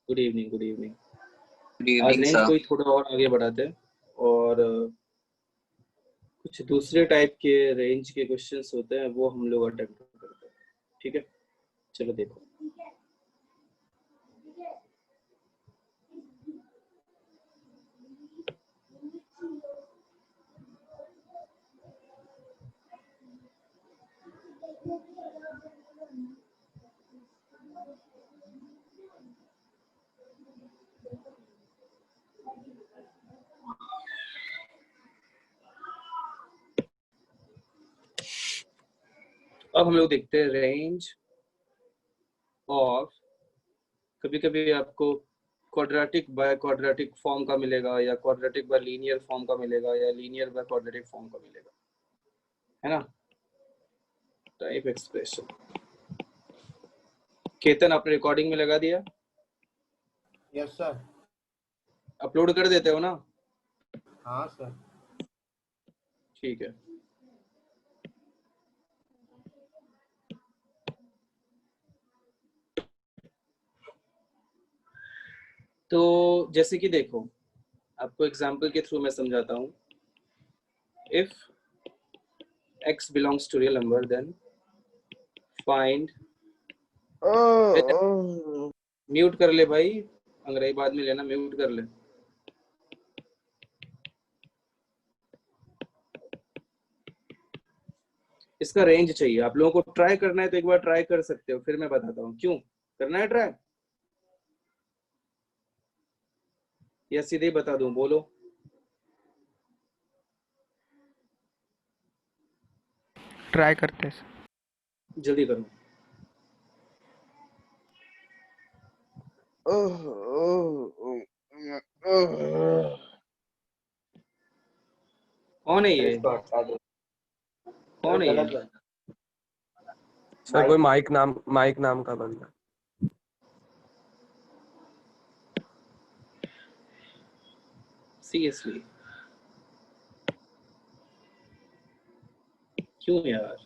Good evening, good evening. Good आज evening range sir. को ही थोड़ा और आगे बढ़ाते हैं और कुछ दूसरे टाइप के रेंज के क्वेश्चंस होते हैं वो हम लोग अटेम्प्ट करते हैं। ठीक है, चलो देखो। अब हम लोग देखते हैं रेंज ऑफ। कभी कभी आपको क्वाड्रेटिक बाय क्वाड्रेटिक फॉर्म का मिलेगा, या क्वाड्रेटिक बाय लीनियर फॉर्म का मिलेगा, या लीनियर बाय क्वाड्रेटिक फॉर्म का मिलेगा, है ना। Type expression. केतन, आपने रिकॉर्डिंग में लगा दिया? Yes sir. अपलोड कर देते हो ना? हाँ सर। ठीक है। तो जैसे कि देखो, आपको एग्जांपल के थ्रू मैं समझाता हूँ। If x belongs to real number, then find। Mute कर ले भाई, अंग्रेजी बाद में लेना, म्यूट कर ले। इसका रेंज चाहिए। आप लोगों को ट्राई करना है तो एक बार ट्राई कर सकते हो, फिर मैं बताता हूँ क्यों करना है ट्राई, या सीधे ही बता दूं? बोलो। ट्राई करते हैं। जल्दी करो। कौन है ये? कौन है ये? सर कोई माइक नाम का बंदा। सीरियसली क्यों यार?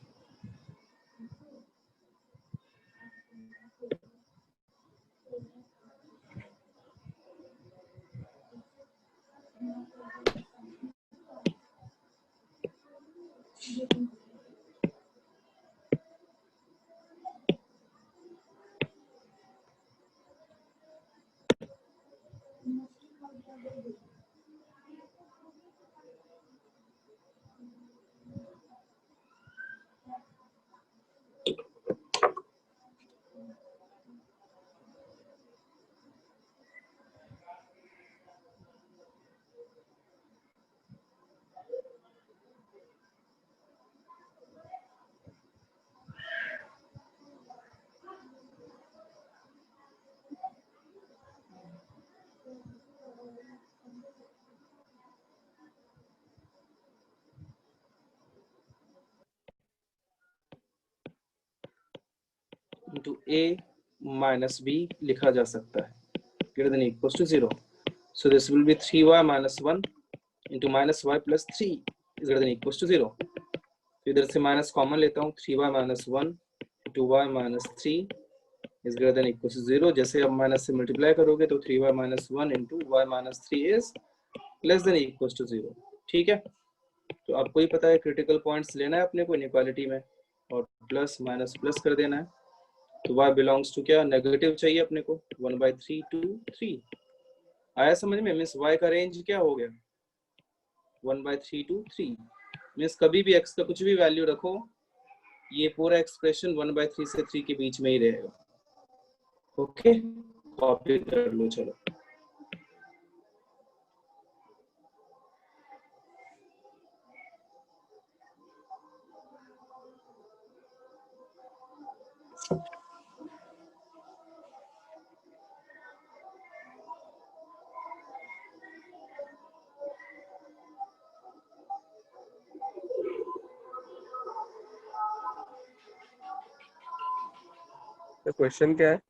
into a minus b लिखा जा सकता है, greater than equals to 0. So this will be 3y minus 1 into minus y plus 3 is greater than equals to 0. तो इधर से माइनस कॉमन लेता हूँ, 3y minus 1 into y minus 3 is greater than equals to 0. जैसे अब minus से multiply करोगे तो 3y minus 1 into y minus 3 is less than equals to 0. ठीक है, तो आपको ही पता है क्रिटिकल पॉइंट्स लेना है अपने को इनइक्वालिटी में, और प्लस माइनस प्लस कर देना है। तो y बिलोंग्स टू क्या? नेगेटिव चाहिए अपने को, 1/3 to 3। आया समझ में? मीन्स y का रेंज क्या हो गया? 1/3 to 3। मीन्स कभी भी x का कुछ भी वैल्यू रखो, ये पूरा एक्सप्रेशन 1/3 से 3 के बीच में ही रहेगा। ओके, कॉपी कर लो। चलो तो क्वेश्चन क्या है?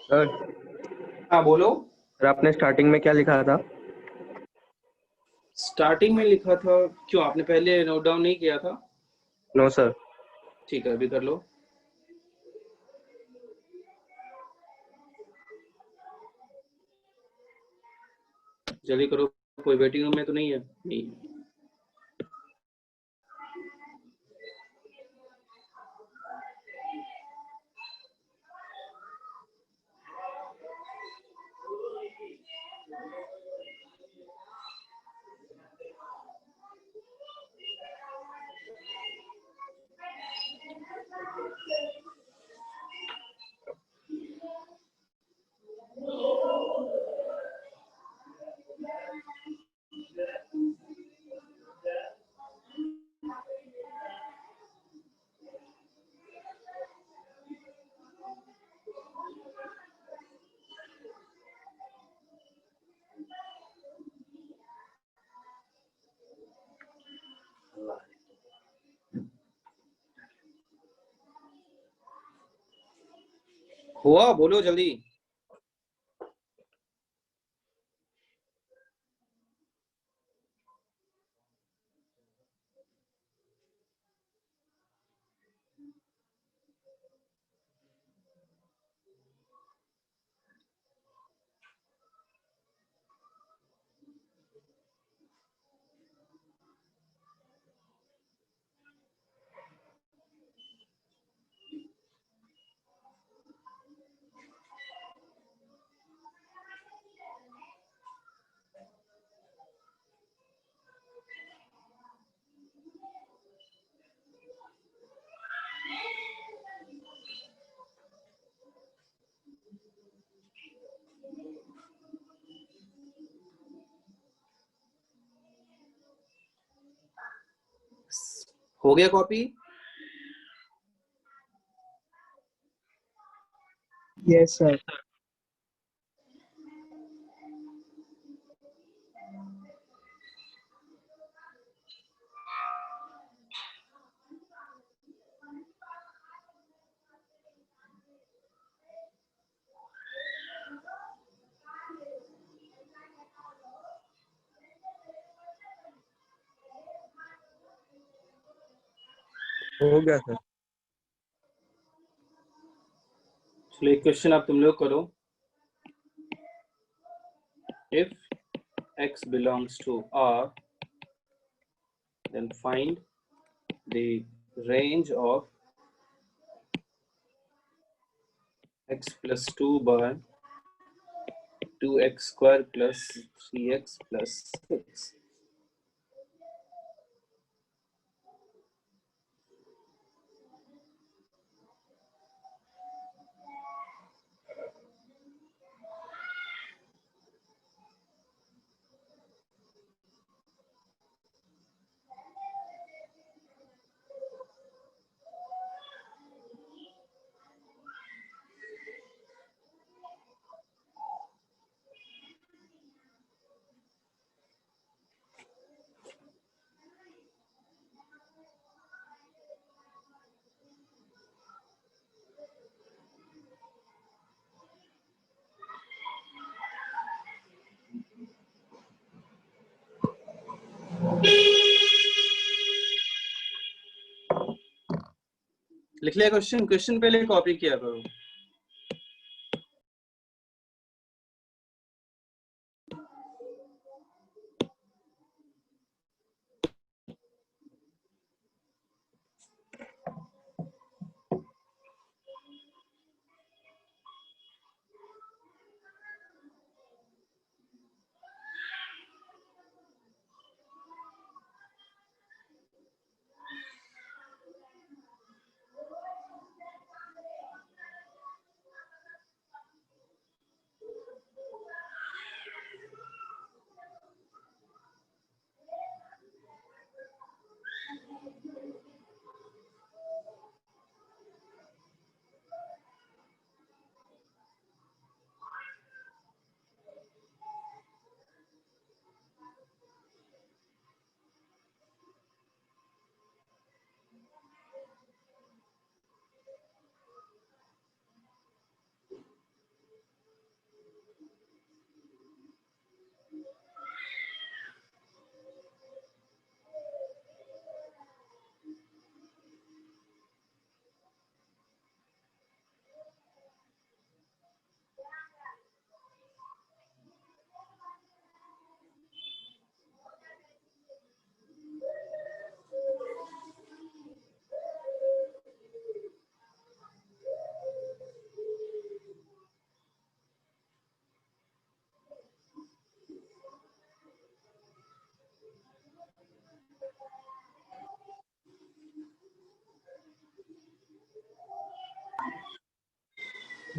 सर हाँ बोलो। सर आपने स्टार्टिंग में क्या लिखा था? स्टार्टिंग में लिखा था, क्यों आपने पहले नोट डाउन नहीं किया था? No sir. ठीक है, अभी कर लो। जल्दी करो, कोई वेटिंग रूम में तो नहीं है? नहीं। हुआ, बोलो जल्दी। हो गया कॉपी? Yes sir. हो गया सर। चलो एक क्वेश्चन आप तुम लोग करो। If x belongs to R, then find the range of x plus 2 by 2x square plus 3x plus 6. लिख लिया क्वेश्चन? क्वेश्चन पहले कॉपी किया करो।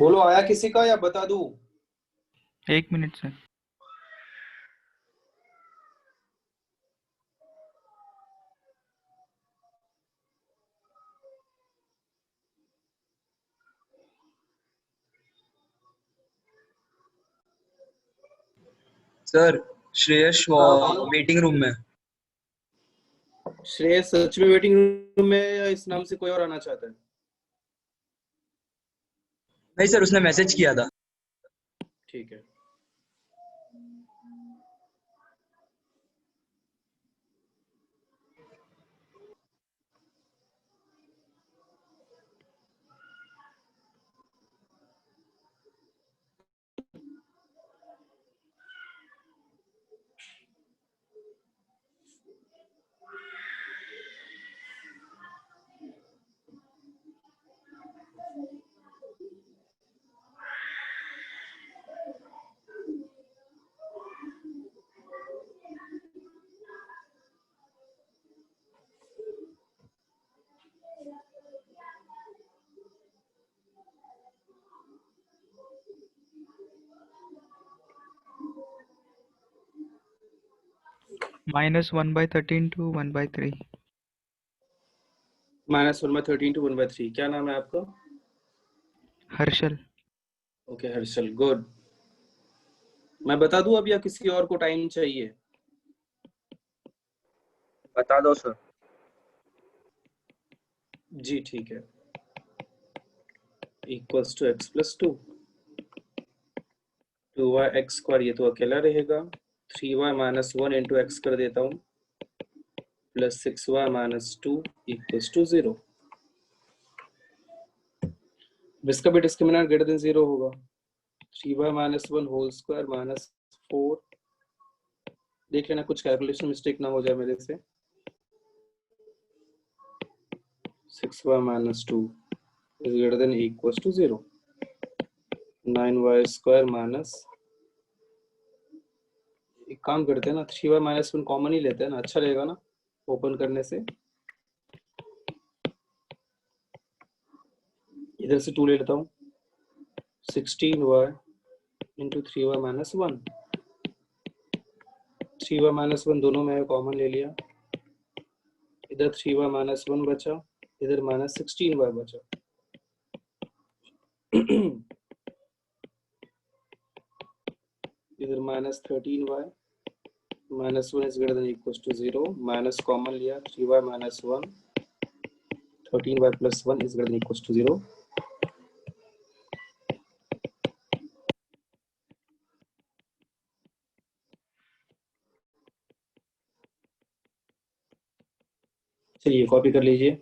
बोलो आया किसी का या बता दूं? 1 मिनट सर। सर श्रेयस हाँ। वेटिंग रूम में। श्रेयस सच में वेटिंग रूम में या इस नाम से कोई और आना चाहता है? नहीं सर, उसने मैसेज किया था। ठीक है। -1/13 to 1/3। -1/13 to 1/3। क्या नाम है आपका? हर्षल। Okay Harshal, good. मैं बता दूं अब या किसी और को टाइम चाहिए? बता दो सर। जी ठीक है। Equals to x plus 2, 2y x square, ये तो अकेला रहेगा। 3y माइनस 1 इंटू एक्स कर देता हूँ, plus 6y minus 2 equals to 0। इसका भी डिस्क्रिमिनेंट ग्रेटर देन 0 होगा। 3y minus 1 whole square minus 4, देख लेना कुछ कैलकुलेशन मिस्टेक ना हो जाए मेरे से। 6y minus 2 is greater than equals to 0। 9y square minus, एक काम करते हैं ना, 3y माइनस 1 कॉमन ही लेते हैं ना, अच्छा रहेगा ना ओपन करने से। इधर से 2 ले लेता हूँ, 16y into 3y minus 1। 3y minus 1 दोनों में कॉमन ले लिया, इधर 3y माइनस 1 बचा, इधर माइनस 16y बचा। इधर minus 13y minus 1 is greater than equals to 0, minus common लिया, 3y minus 1, 13y plus 1 is greater than equals to 0। चलिए कॉपी कर लीजिए।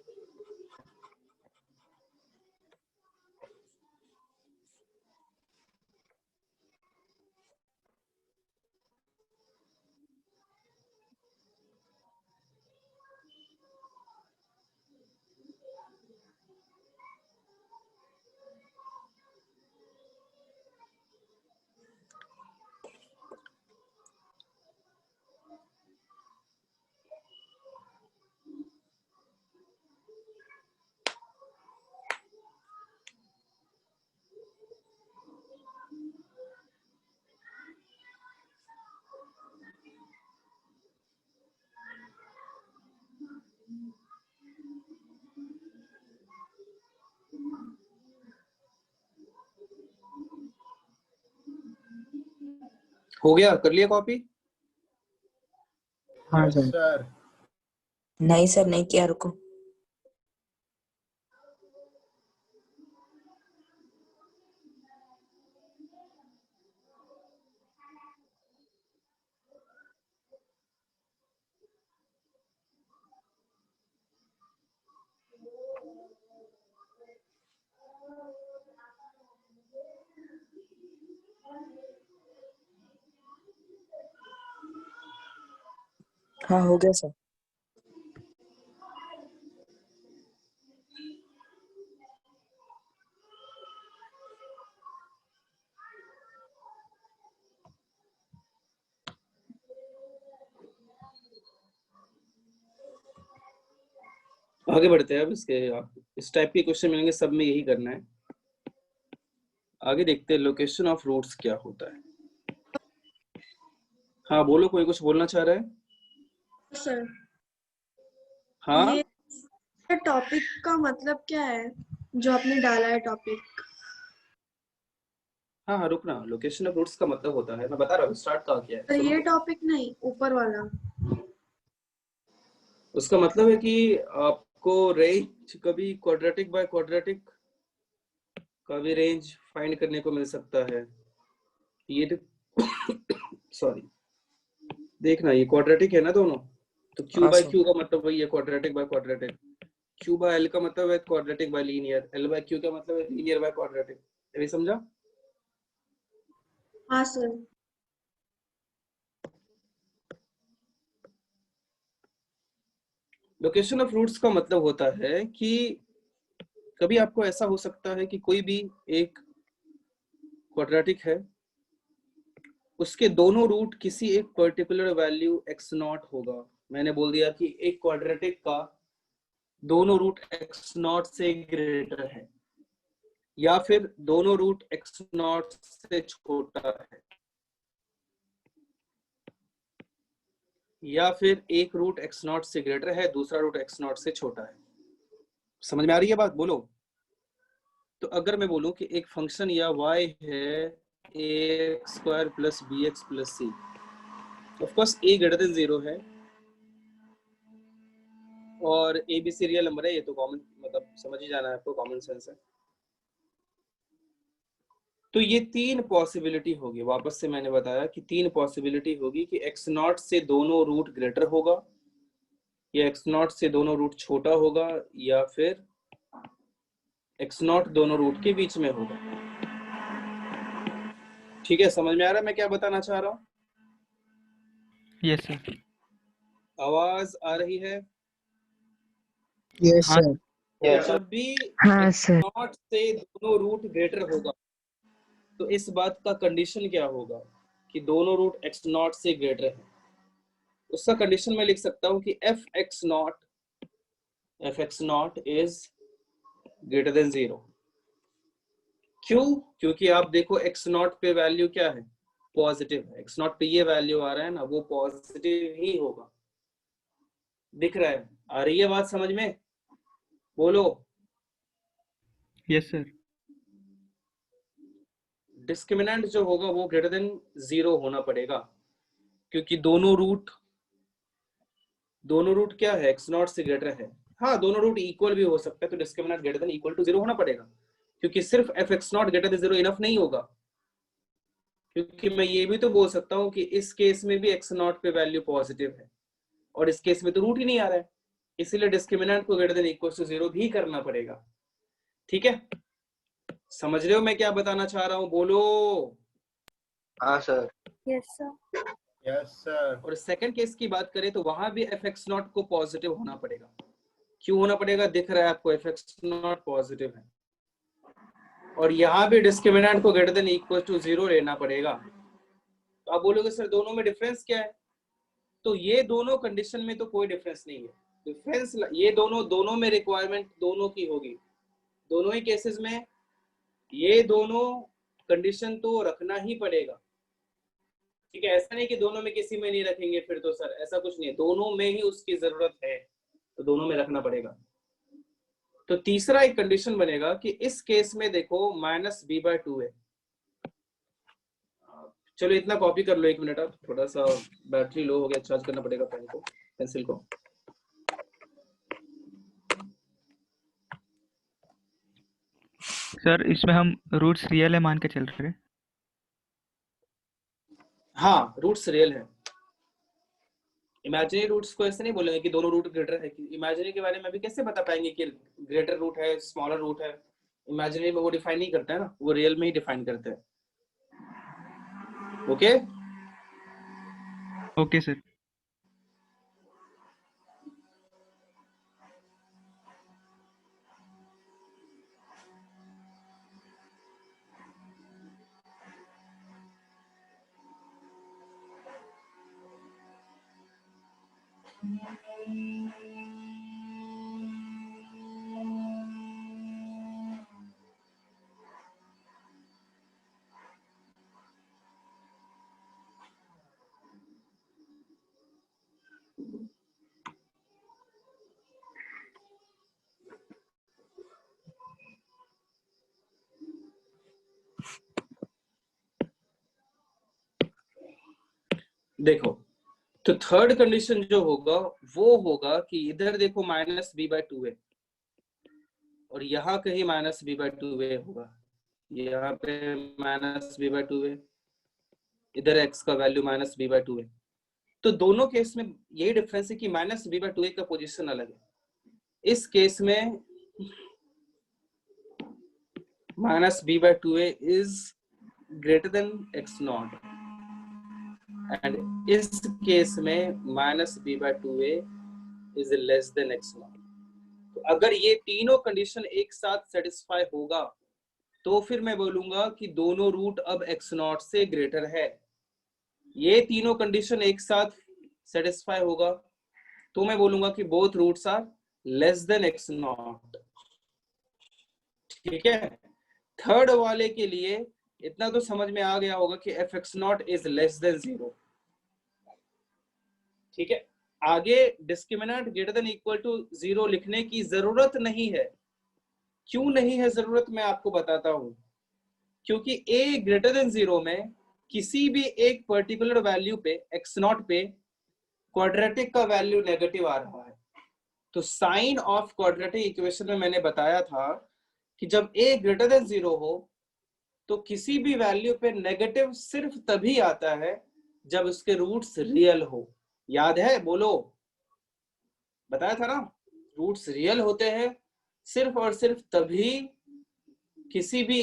हो गया, कर लिया कॉपी? हाँ यस सर। सर। नहीं सर, नहीं किया, रुको। हाँ हो गया सर। आगे बढ़ते हैं अब इसके। आप इस टाइप के क्वेश्चन मिलेंगे, सब में यही करना है। आगे देखते हैं लोकेशन ऑफ रूट्स क्या होता है। हाँ बोलो, कोई कुछ बोलना चाह रहा है? सर हाँ ये टॉपिक का मतलब क्या है जो आपने डाला है टॉपिक? हाँ हाँ, रुकना। लोकेशन ऑफ रूट्स का मतलब होता है, मैं बता रहा हूँ, स्टार्ट कहाँ किया है, तो सुनो। ये टॉपिक नहीं, ऊपर वाला। उसका मतलब है कि आपको रेंज कभी क्वाड्रेटिक बाय क्वाड्रेटिक का भी रेंज फाइंड करने को मिल सकता है। ये तो सॉरी, देखना ये क्वाड्रेटिक है ना दोनों, तो क्यू हाँ बाय सर। क्यू का मतलब वही है, quadratic by quadratic. Q by L का मतलब है quadratic bye linear, L by Q का मतलब है लीनियर बाय क्वाड्रेटिक। ये समझा? हाँ सर। लोकेशन ऑफ रूट्स का मतलब होता है कि कभी आपको ऐसा हो सकता है कि कोई भी एक क्वाड्रेटिक है, उसके दोनों रूट किसी एक पर्टिकुलर वैल्यू x नॉट होगा। मैंने बोल दिया कि एक क्वाड्रेटिक का दोनों रूट x नॉट से ग्रेटर है, या फिर दोनों रूट x नॉट से छोटा है, या फिर एक रूट x नॉट से ग्रेटर है, दूसरा रूट x नॉट से छोटा है। समझ में आ रही है बात? बोलो। तो अगर मैं बोलूं कि एक फंक्शन या y है ax square plus B X plus C, of course a greater than 0 है और A B C real number है, ये तो कॉमन, मतलब समझ ही जाना है आपको, कॉमन सेंस है। तो ये तीन पॉसिबिलिटी होगी, वापस से मैंने बताया कि तीन पॉसिबिलिटी होगी कि x नॉट से दोनों रूट ग्रेटर होगा, या x नॉट से दोनों रूट छोटा होगा, या फिर x नॉट दोनों रूट के बीच में होगा। ठीक है, समझ में आ रहा है मैं क्या बताना चाह रहा हूँ? Yes sir. आवाज आ रही है? यस हाँ सर। जब भी हाँ x सर। नॉट से दोनों रूट ग्रेटर होगा, तो इस बात का कंडीशन क्या होगा कि दोनों रूट x नॉट से ग्रेटर है। उसका कंडीशन मैं लिख सकता हूं कि f x nought is greater than 0। क्यों? क्योंकि आप देखो x नॉट पे वैल्यू क्या है, पॉजिटिव है। x नॉट पे ये वैल्यू आ रहा है ना, वो पॉजिटिव ही होगा। दिख रहा है? आ रही है बात समझ में? बोलो। Yes sir. डिस्क्रिमिनेंट जो होगा वो ग्रेटर देन 0 होना पड़ेगा, क्योंकि दोनों रूट क्या है, x नॉट से ग्रेटर है। हाँ, दोनों रूट इक्वल भी हो सकता है, तो discriminant greater than equal to 0 होना पड़ेगा, क्योंकि सिर्फ f x not greater than 0 enough नहीं होगा। क्योंकि मैं ये भी तो बोल सकता हूँ कि इस केस में भी x नॉट पे वैल्यू पॉजिटिव है, और इस केस में तो रूट ही नहीं आ रहा है, इसीलिए डिस्क्रिमिनेंट को ग्रेटर देन इक्वल टू 0 भी करना पड़ेगा। ठीक है, समझ रहे हो मैं क्या बताना चाह रहा हूँ? बोलो। हाँ sir. Yes sir. Yes sir. और सेकंड केस की बात करें तो वहां भी एफ एक्स नॉट को पॉजिटिव होना पड़ेगा। क्यों होना पड़ेगा? दिख रहा है आपको, एफ एक्स नॉट पॉजिटिव है, और यहाँ भी डिस्क्रिमिनेंट को ग्रेटर देन इक्वल टू 0 लेना पड़ेगा। तो आप बोलोगे सर दोनों में डिफरेंस क्या है? तो ये दोनों कंडीशन में तो कोई डिफरेंस नहीं है। डिफरेंस ये दोनों में रिक्वायरमेंट दोनों की होगी, दोनों ही केसेस में ये दोनों कंडीशन तो रखना ही पड़ेगा। ठीक है, ऐसा नहीं कि दोनों में किसी में नहीं रखेंगे, फिर तो सर ऐसा कुछ नहीं है, दोनों में ही उसकी जरूरत है, तो दोनों में रखना पड़ेगा। तो तीसरा एक कंडीशन बनेगा कि इस केस में देखो -b/2 है। चलो इतना कॉपी कर लो, 1 मिनट। आप थोड़ा सा बैटरी लो हो गया, चार्ज करना पड़ेगा पेन को, पेंसिल को। सर, इसमें हम रूट्स रियल है मान के चल रहे हैं। हाँ, रूट्स रियल है। इमेजिनरी रूट्स को ऐसे नहीं बोलेंगे कि दोनों रूट ग्रेटर है। इमेजिनरी के बारे में भी कैसे बता पाएंगे कि ग्रेटर रूट है, स्मॉलर रूट है? इमेजिनरी में वो डिफाइन नहीं करता है ना, वो रियल में ही डिफाइन करते हैं। Okay okay sir. देखो, तो थर्ड कंडीशन जो होगा वो होगा कि इधर देखो माइनस बी बाय टू है और यहाँ कहीं माइनस बी बाय टू है होगा, यहाँ पे माइनस बी बाय टू है, इधर एक्स का value minus B by two है। तो दोनों केस में यही डिफरेंस है कि माइनस बी बाय टू का पोजीशन अलग है। इस केस में minus B by two is greater than X not and इस केस में minus B by two is less than X not. तो अगर ये तीनों कंडीशन एक साथ सेटिस्फाई होगा तो फिर मैं बोलूंगा कि दोनों रूट अब एक्स नॉट से ग्रेटर है। ये तीनों कंडीशन एक साथ सेटिस्फाई होगा तो मैं बोलूंगा कि both roots are less than X not. ठीक है, थर्ड वाले के लिए इतना तो समझ में आ गया होगा कि F X not is less than zero. ठीक है, आगे discriminant greater than equal to zero लिखने की जरूरत नहीं है। क्यों नहीं है जरूरत, मैं आपको बताता हूं। क्योंकि ए ग्रेटर देन जीरो में किसी भी एक पर्टिकुलर वैल्यू पे एक्स नॉट पे क्वाड्रेटिक का वैल्यू नेगेटिव आ रहा है। तो साइन ऑफ क्वाड्रेटिक इक्वेशन में मैंने बताया था कि जब ए ग्रेटर देन जीरो हो तो किसी भी वैल्यू पे नेगेटिव सिर्फ तभी आता है जब उसके रूट्स रियल हो। याद है, बोलो, बताया था ना, रूट्स रियल होते हैं सिर्फ और सिर्फ तभी किसी भी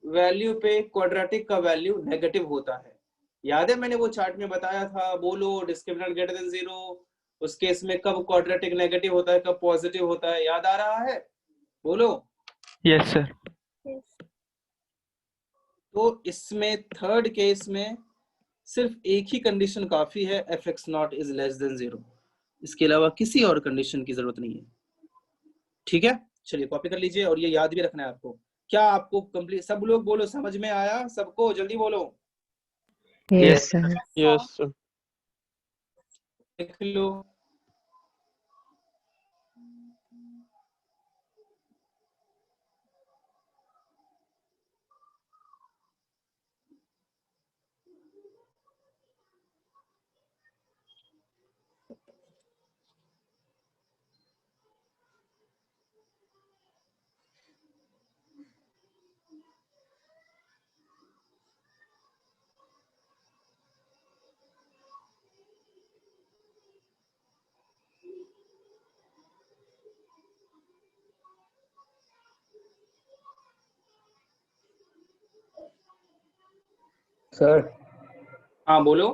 वैल्यू पे क्वाड्रेटिक का वैल्यू नेगेटिव होता है। याद है, मैंने वो चार्ट में बताया था, बोलो, डिस्क्रिमिनेंट ग्रेटर देन जीरो, उस केस में कब क्वाड्रेटिक नेगेटिव होता है, कब पॉजिटिव होता है, याद आ रहा है, बोलो। Yes sir. तो इसमें थर्ड केस में सिर्फ एक ही कंडीशन काफी है, F X not is less than zero. इसके अलावा किसी और कंडीशन की जरूरत नहीं है। ठीक है, चलिए कॉपी कर लीजिए और ये याद भी रखना है आपको। क्या आपको कंप्लीट, सब लोग बोलो, समझ में आया सबको, जल्दी बोलो। Yes sir. यस लिख लो। सर हाँ बोलो।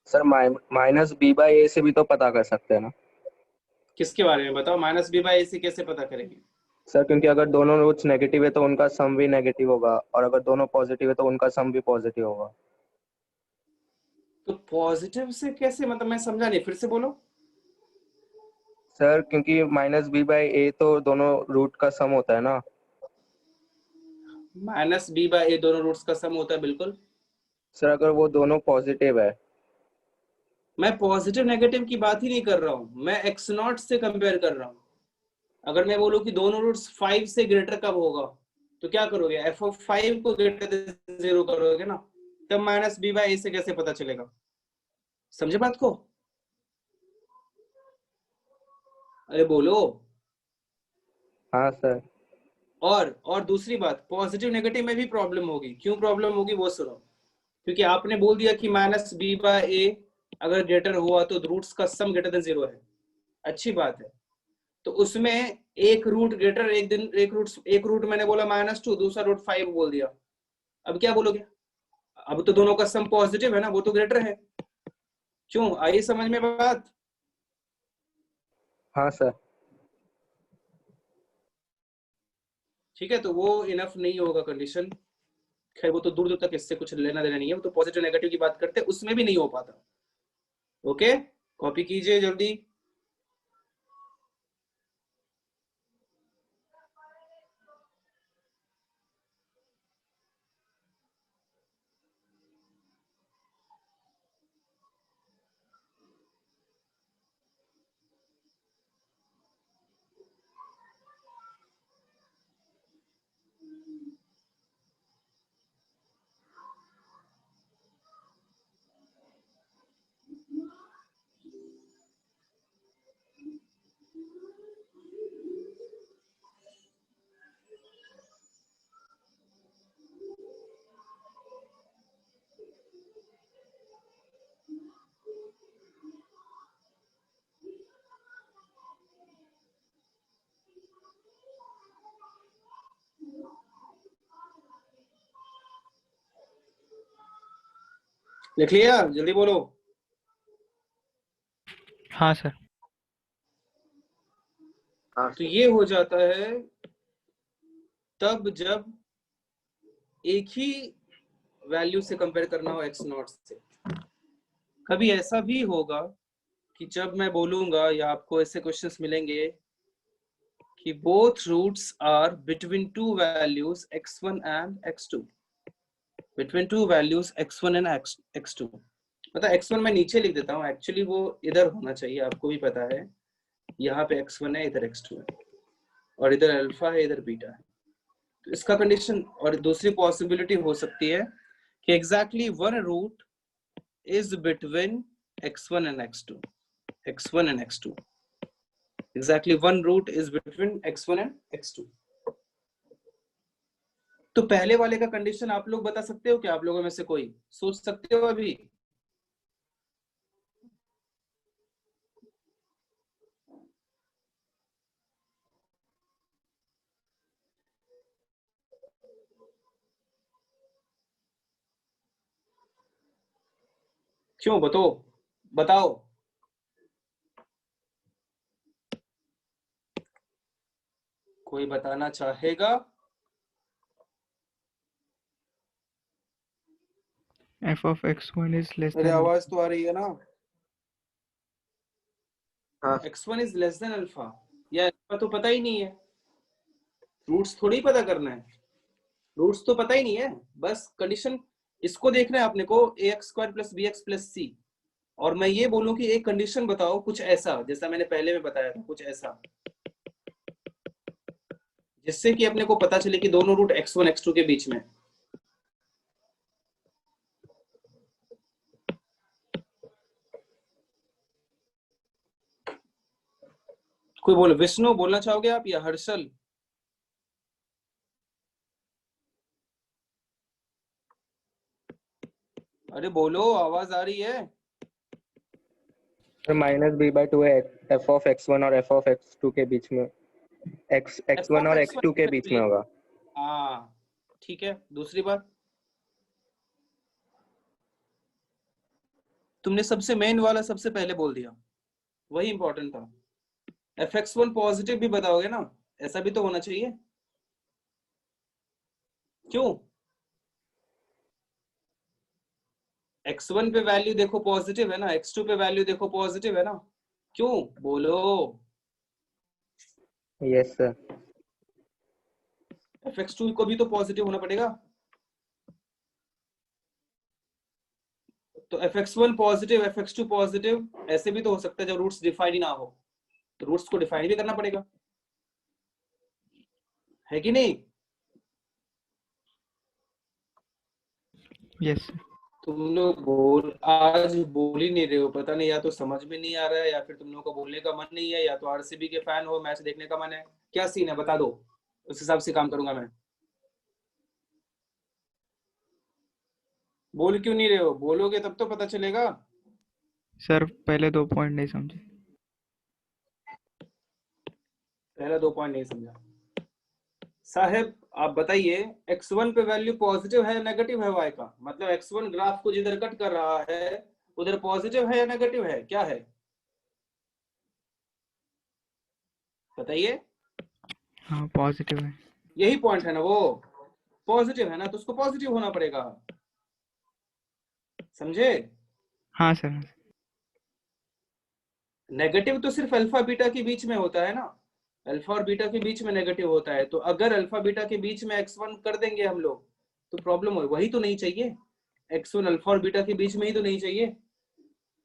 सर माइनस बी बाई ए से भी तो पता कर सकते हैं ना किसके बारे में बताओ, माइनस बी बाई ए से कैसे पता करेंगे? सर? क्योंकि अगर दोनों रूट्स नेगेटिव है तो उनका सम भी नेगेटिव होगा, और अगर दोनों पॉजिटिव है तो उनका सम भी पॉजिटिव होगा। तो पॉजिटिव से कैसे, मतलब मैं समझा नहीं, फिर से बोलो। सर क्योंकि माइनस बी बाई ए तो दोनों रूट का सम होता है ना। माइनस बी बाई ए दोनों रूट्स का सम होता है, बिल्कुल। सर अगर वो दोनों पॉजिटिव है, मैं पॉजिटिव नेगेटिव की बात ही नहीं कर रहा हूँ, मैं एक्स नॉट से कंपेयर कर रहा हूँ। अगर मैं बोलूँ कि दोनों रूट्स 5 से ग्रेटर कब होगा तो क्या करोगे, एफ ऑफ 5 को ग्रेटर देन जीरो करोगे ना, तब माइनस बी बाई ए से कैसे पता चलेगा? समझे बात को? अरे बोलो। हाँ सर। और दूसरी बात, पॉजिटिव नेगेटिव में भी प्रॉब्लम होगी। क्यों प्रॉब्लम होगी वो सुनो। क्योंकि आपने बोल दिया कि माइनस बी बाई ए अगर ग्रेटर हुआ तो रूट्स का सम ग्रेटर देन जीरो है, अच्छी बात है। तो उसमें एक रूट ग्रेटर, एक रूट मैंने बोला -2, दूसरा रूट 5 बोल दिया। अब क्या बोलोगे? अब तो दोनों का सम पॉजिटिव है ना, वो तो ग्रेटर है। क्यों, आई समझ में बात? हाँ सर। ठीक है, तो वो इनफ नहीं होगा कंडीशन। खैर वो तो दूर दूर तक इससे कुछ लेना देना नहीं है, वो तो पॉजिटिव नेगेटिव की बात करते हैं, उसमें भी नहीं हो पाता। ओके, कॉपी कीजिए जल्दी। लिख लिया? जल्दी बोलो। हाँ सर। हाँ तो ये हो जाता है तब जब एक ही वैल्यू से कंपेयर करना हो x नॉट से। कभी ऐसा भी होगा कि जब मैं बोलूंगा या आपको ऐसे क्वेश्चंस मिलेंगे कि both roots are between two values x1 and x2, between two values x1 and x2। मतलब x1 मैं नीचे लिख देता हूँ, एक्चुअली वो इधर होना चाहिए, आपको भी पता है। यहाँ पे x1 है, इधर x2 है, और इधर अल्फा है, इधर बीटा है। तो इसका कंडीशन और दूसरी पॉसिबिलिटी हो सकती है कि exactly one root is between x1 and x2, x1 and x2, exactly one root is between x1 and x2। तो पहले वाले का कंडीशन आप लोग बता सकते हो क्या? आप लोगों में से कोई सोच सकते हो अभी? क्यों? बताओ। कोई बताना चाहेगा? f of x1 is less मेरी than आवाज तो आ रही है ना? हाँ x1 is less than alpha, या अल्फा तो पता ही नहीं है, रूट्स थोड़ी पता करना है, रूट्स तो पता ही नहीं है, बस कंडीशन इसको देखना है आपने को ax² + bx + c। और मैं ये बोलूं कि एक कंडीशन बताओ कुछ ऐसा, जैसा मैंने पहले में बताया था, कुछ ऐसा जिससे कि अपने को पता चले कि दोनों रूट x1 x2 के बीच में। कोई बोलो। विष्णु बोलना चाहोगे आप, या हर्षल? अरे बोलो, आवाज आ रही है? -b/2 है f of x1 और f of x2 के बीच में, x1 और x2 के बीच में होगा। हाँ ठीक है। दूसरी बात, तुमने सबसे मेन वाला सबसे पहले बोल दिया, वही इंपॉर्टेंट था। fx1 पॉजिटिव भी बताओगे ना, ऐसा भी तो होना चाहिए। क्यों? x1 पे वैल्यू देखो पॉजिटिव है ना, x2 पे वैल्यू देखो पॉजिटिव है ना, क्यों? बोलो। Yes sir. fx2 को भी तो पॉजिटिव होना पड़ेगा। तो fx1 पॉजिटिव, fx2 पॉजिटिव, ऐसे भी तो हो सकता है जब रूट्स डिफाइन ही ना हो, तो रूट्स को डिफाइन भी करना पड़ेगा, है कि नहीं? yes sir। तुम लोग आज बोल ही नहीं रहे हो, पता नहीं, या तो समझ में नहीं आ रहा है या फिर तुम लोगों को बोलने का मन नहीं है, या तो आरसीबी के फैन हो, मैच देखने का मन है, क्या सीन है बता दो, उस हिसाब से काम करूंगा मैं। बोल क्यों नहीं रहे हो? बोलोगे तब तो पता चलेगा। सर पहले 2 पॉइंट नहीं समझे। पहला 2 पॉइंट नहीं समझा साहब। आप बताइए, x1 पे वैल्यू पॉजिटिव है नेगेटिव है y का? मतलब x1 ग्राफ को जिधर कट कर रहा है उधर पॉजिटिव है या नेगेटिव है, क्या है बताइए? हाँ पॉजिटिव है। यही पॉइंट है ना, वो पॉजिटिव है ना, तो उसको पॉजिटिव होना पड़ेगा, समझे? हाँ सर। नेगेटिव तो सिर्फ अल्फा बीटा के बीच में होता है ना, अल्फा और बीटा के बीच में नेगेटिव होता है। तो अगर अल्फा बीटा के बीच में x1 कर देंगे हम लोग तो प्रॉब्लम हो, वही तो नहीं चाहिए। x1 अल्फा और बीटा के बीच में ही तो नहीं चाहिए,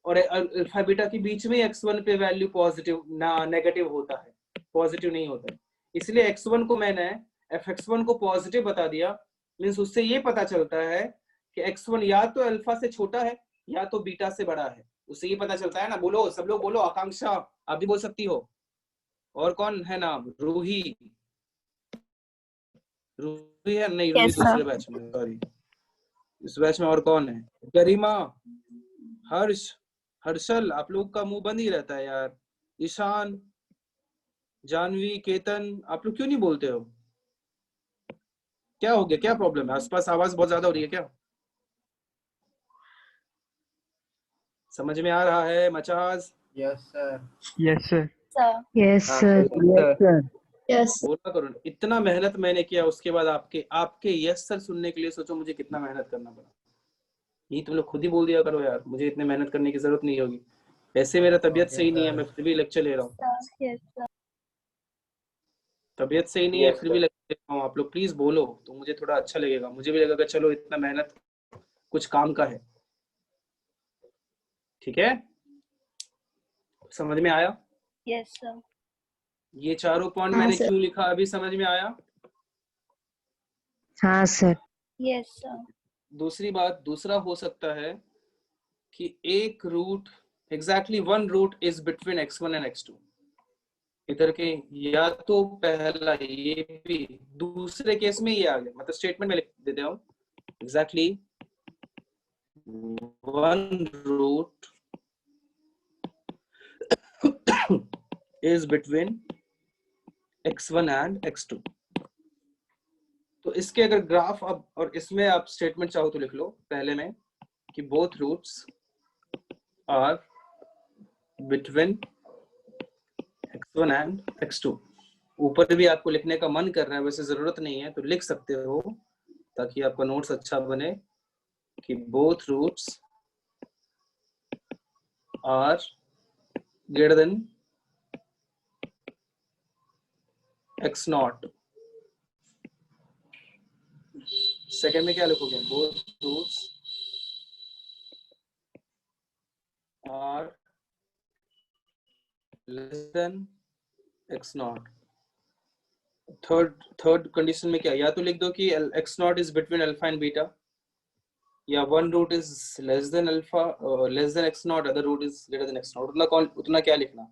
और अल्फा बीटा के बीच में x1 पे वैल्यू पॉजिटिव ना नेगेटिव होता है, पॉजिटिव नहीं होता है। इसलिए x1 को मैंने fx1 को पॉजिटिव बता दिया, मीन्स उससे ये पता चलता है कि x1 या तो अल्फा से छोटा है या तो बीटा से बड़ा है, उससे ये पता चलता है ना। बोलो सब लोग बोलो। आकांक्षा आप भी बोल सकती हो, और कौन है नाम? रूही। रूही है नहीं? रूही दूसरे बैच में, सॉरी, इस बैच में और कौन है? गरिमा, हर्ष, हर्षल। आप लोग का मुंह बंद ही रहता है यार। ईशान, जानवी, केतन, आप लोग क्यों नहीं बोलते हो? क्या हो गया? क्या प्रॉब्लम है? आसपास आवाज बहुत ज्यादा हो रही है क्या? समझ में आ रहा है मचाज? Yes, sir. Yes sir. Yes, हाँ sir. सर। यस बोला करो, इतना मेहनत मैंने किया, उसके बाद आपके आपके यस सर सुनने के लिए सोचो मुझे कितना मेहनत करना पड़ा। ये तुम लोग खुद ही बोल दिया करो यार, मुझे इतने मेहनत करने की जरूरत नहीं होगी। ऐसे मेरा तबीयत सही नहीं है, मैं फिर भी लेक्चर ले रहा हूँ। तबीयत सही नहीं है फिर भी लेक्चर ले रहा हूँ। आप लोग प्लीज बोलो तो मुझे थोड़ा अच्छा लगेगा, मुझे भी लगेगा चलो इतना मेहनत कुछ काम का है। ठीक है, समझ में आया? Yes sir. ये चारों पॉइंट हाँ मैंने सर। क्यों लिखा अभी समझ में आया? हाँ सर। Yes sir. दूसरी बात, दूसरा हो सकता है कि एक root exactly one root is between x1 and x2। इधर के या तो पहला ये भी, दूसरे केस में ये आ गया, मतलब स्टेटमेंट में लिख देते हूँ exactly one root is between x1 and x2। तो इसके अगर ग्राफ अब, और इसमें आप स्टेटमेंट चाहो तो लिख लो पहले में कि both roots are between x1 and x2। ऊपर भी आपको लिखने का मन कर रहा है, वैसे जरूरत नहीं है तो लिख सकते हो ताकि आपका नोट्स अच्छा बने कि both roots are greater than x nought. Second में क्या लिखोगे? Both roots are less than x nought. Third condition में क्या, या तो लिख दो कि x nought is between alpha and beta, या one root is less than alpha less than x nought, other root is greater than x nought. उतना क्या लिखना,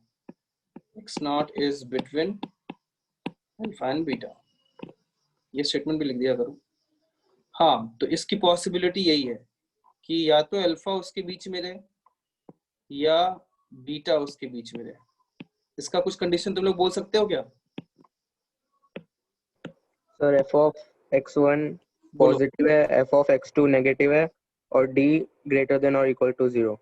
x nought is between alpha and beta. ये statement भी लिख दिया करो। हाँ, तो इसकी पॉसिबिलिटी यही है कि या तो अल्फा उसके बीच में रहे या बीटा उसके बीच में रहे। इसका कुछ कंडीशन तुम लोग बोल सकते हो क्या? सर एफ ऑफ x1 बोलो। पॉजिटिव है, एफ ऑफ x2 नेगेटिव है और d ग्रेटर देन और इक्वल टू 0।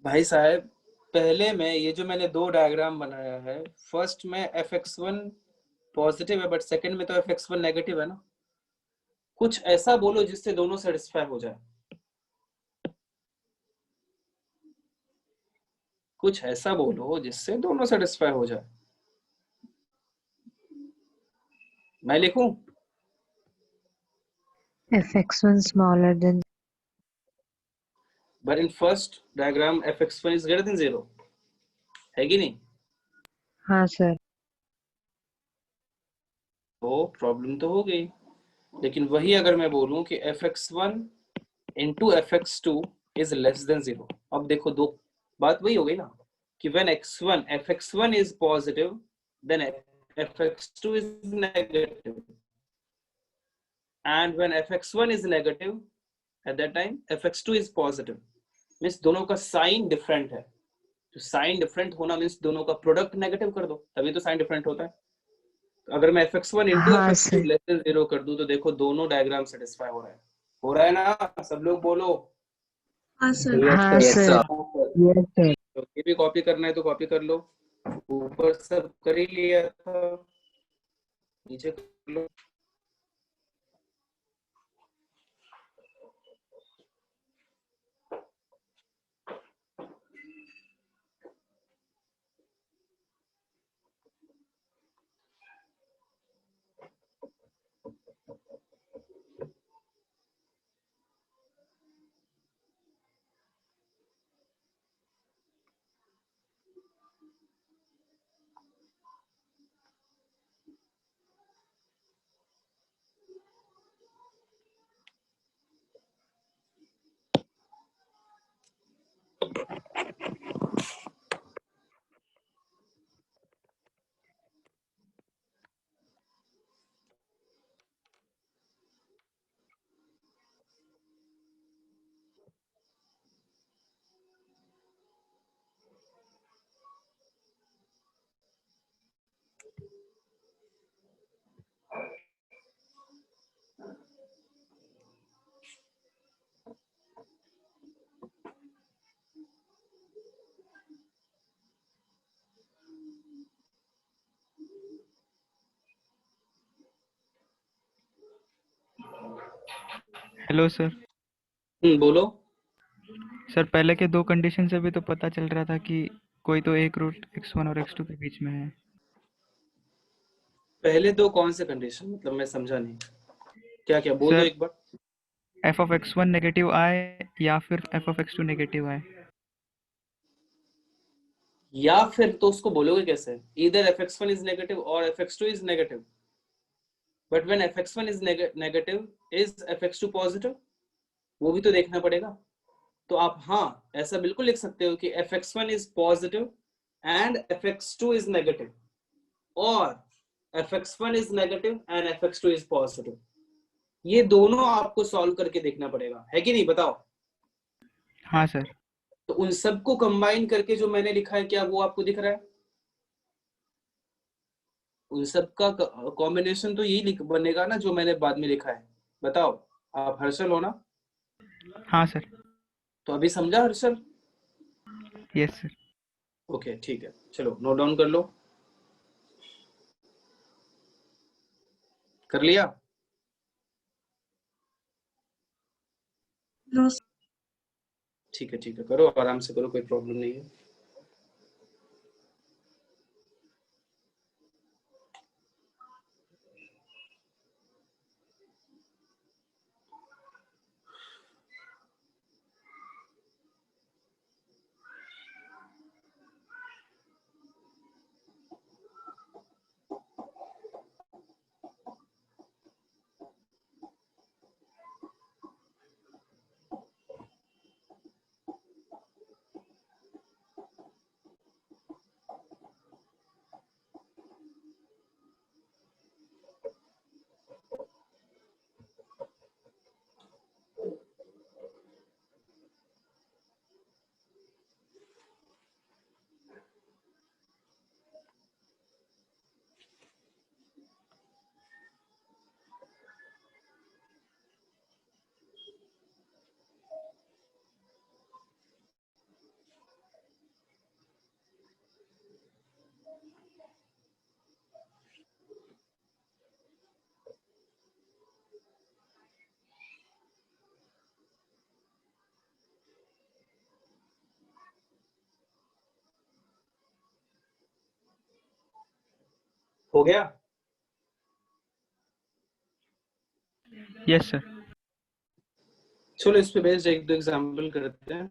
भाई साहब, पहले में ये जो मैंने दो डायग्राम बनाया है, फर्स्ट में fx1 पॉजिटिव है बट सेकंड में तो fx1 नेगेटिव है ना। कुछ ऐसा बोलो जिससे दोनों सेटिस्फाई हो जाए, कुछ ऐसा बोलो जिससे दोनों सेटिस्फाई हो जाए। मैं लिखूं? fx1 smaller than but in first diagram fx1 is greater than 0 है कि नहीं? हाँ सर। तो प्रॉब्लम तो हो गई। लेकिन वही अगर मैं बोलूं कि fx1 into fx2 is less than 0, अब देखो दो बात वही हो गई ना कि when fx1 is positive then fx2 is negative, and when fx1 is negative at that time fx2 is positive। Means दोनों का साइन डिफरेंट है। तो साइन डिफरेंट होना मीन्स दोनों का प्रोडक्ट नेगेटिव कर दो, तभी तो साइन डिफरेंट होता है। तो अगर मैं fx1 into हाँ fx2 सर। लेस देन 0 कर दूं तो देखो दोनों डायग्राम सेटिस्फाई हो रहा है ना? सब लोग बोलो। हाँ सर। हाँ यस सर। Yes sir. तो ये भी कॉपी करना है तो कॉपी कर लो, ऊपर सब कर ही लिया था, नीचे कर लो। Hello sir. बोलो। सर पहले के दो कंडीशन से भी तो पता चल रहा था कि कोई तो एक रूट x1 और x2 के बीच में है। पहले दो कौन से कंडीशन, मतलब मैं समझा नहीं, क्या क्या बोल दो सर एक बार। f of x1 नेगेटिव आए या फिर f of x2 नेगेटिव आए। या फिर तो उसको बोलोगे कैसे, इधर fx1 इज नेगेटिव और fx2 is negative, but when fx1 is negative is fx2 positive, वो भी तो देखना पड़ेगा। तो आप हाँ ऐसा बिल्कुल लिख सकते हो कि fx1 is positive and fx2 is negative, और fx1 is negative and fx2 is positive. ये दोनों आपको सॉल्व करके देखना पड़ेगा, है कि नहीं, बताओ। हाँ सर। तो उन सबको कंबाइन करके जो मैंने लिखा है, क्या वो आपको दिख रहा है? उन सब का कॉम्बिनेशन तो यही बनेगा ना जो मैंने बाद में लिखा है। बताओ, आप हर्षल हो ना? हाँ सर। तो अभी समझा हर्षल? Yes sir. ओके ठीक है, चलो नोट डाउन कर लो। कर लिया? नो ठीक है करो, आराम से करो, कोई प्रॉब्लम नहीं है। हो गया? Yes sir. चलो इस पे बेस्ड एक दो एग्जांपल करते हैं।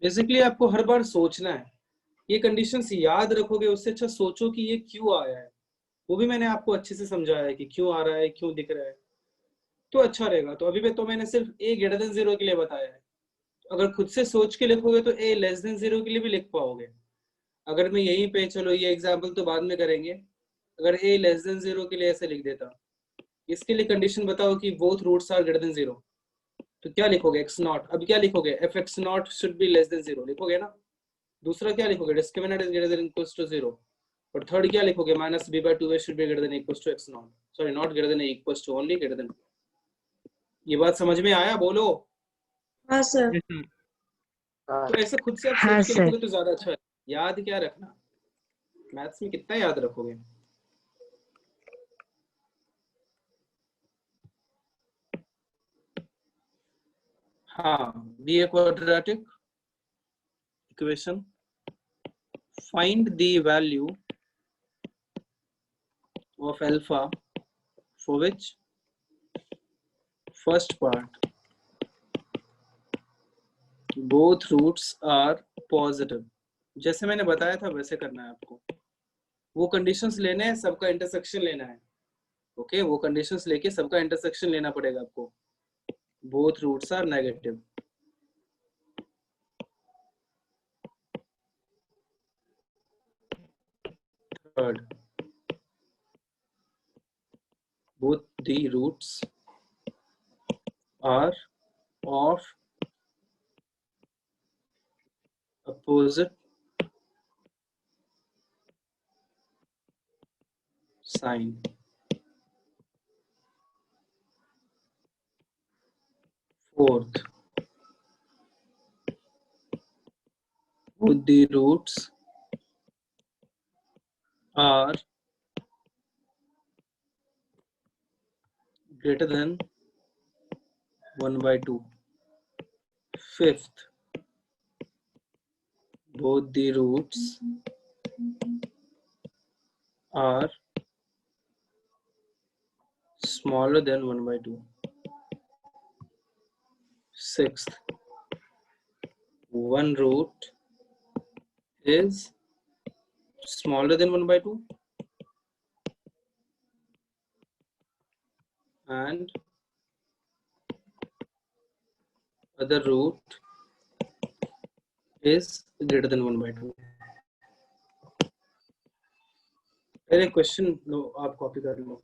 बेसिकली आपको हर बार सोचना है, ये कंडीशंस याद रखोगे उससे अच्छा सोचो कि ये क्यों आया है। वो भी मैंने आपको अच्छे से समझाया है कि क्यों आ रहा है, क्यों दिख रहा है, तो अच्छा रहेगा। तो अभी तो मैंने सिर्फ a ग्रेटर देन 0 के लिए बताया है। अगर खुद से सोच के लिखोगे तो a लेस देन 0 के लिए भी लिख पाओगे। अगर मैं यहीं पे, चलो ये एग्जांपल तो बाद में करेंगे, अगर a लेस देन 0 के लिए ऐसे लिख देता, इसके लिए कंडीशन बताओ कि both roots are greater than 0, तो क्या लिखोगे? x not. अब क्या लिखोगे? f x not should be less than 0 लिखोगे ना। दूसरा क्या लिखोगे? Discriminant is greater than equals to 0। और थर्ड क्या लिखोगे? Minus b by 2a should be greater than equals to x not, sorry not greater than equals to, only greater than. ये बात समझ में आया? बोलो। हाँ सर। Yes sir. हाँ तो ऐसे खुद से आप हाँ सोच के सर। लिखोगे तो ज्यादा अच्छा है। याद क्या रखना, मैथ्स में कितना याद रखोगे? हाँ, be a quadratic equation, find the value of alpha for which first part both roots are positive। जैसे मैंने बताया था वैसे करना है आपको। वो कंडीशंस लेने हैं, सबका इंटरसेक्शन लेना है। ओके, वो कंडीशंस लेके सबका इंटरसेक्शन लेना पड़ेगा आपको। Both roots are negative. Third, both the roots are of opposite sign. Fourth, both the roots are greater than 1/2. Fifth, both the roots are smaller than 1/2. Sixth, one root is smaller than 1/2 and other root is greater than 1/2. पहले question लो, आप copy कर लो.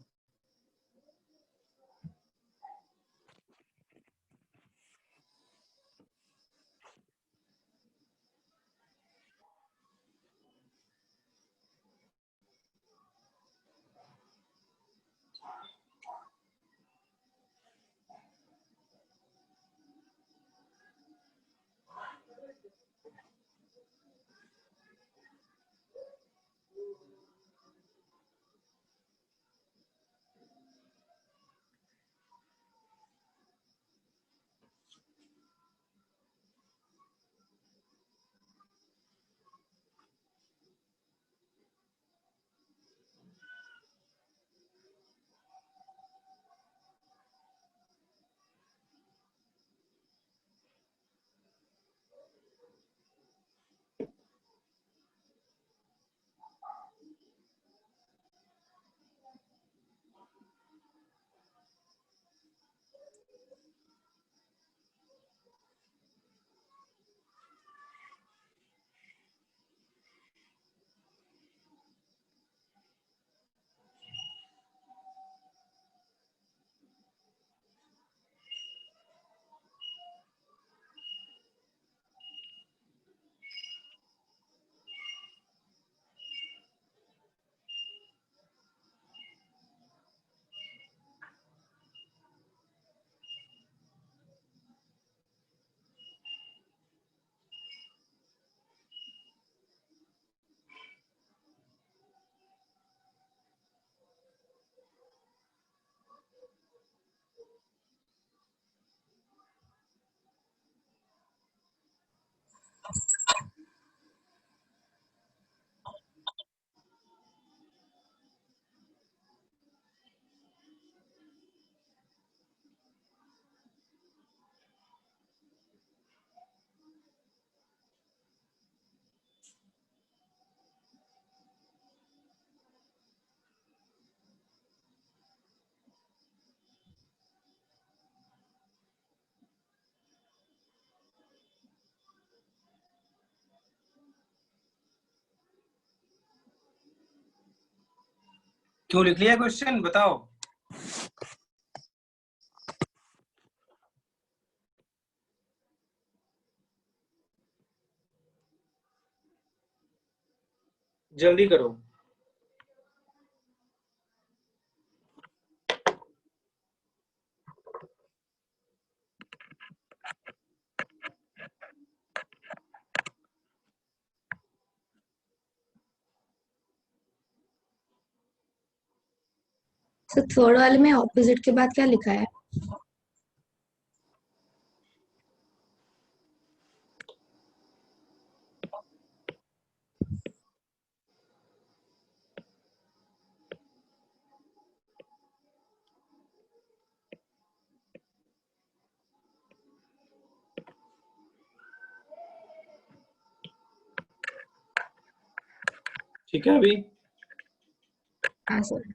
क्यों लिख लिया question बताओ. जल्दी करो. तो थर्ड वाले में ऑपोजिट के बाद क्या लिखा है? ठीक है अभी. हाँ सर.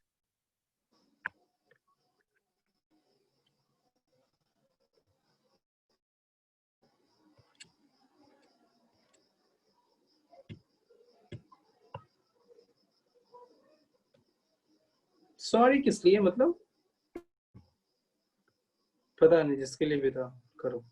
सॉरी किस लिए, मतलब पता नहीं, जिसके लिए भी था करो.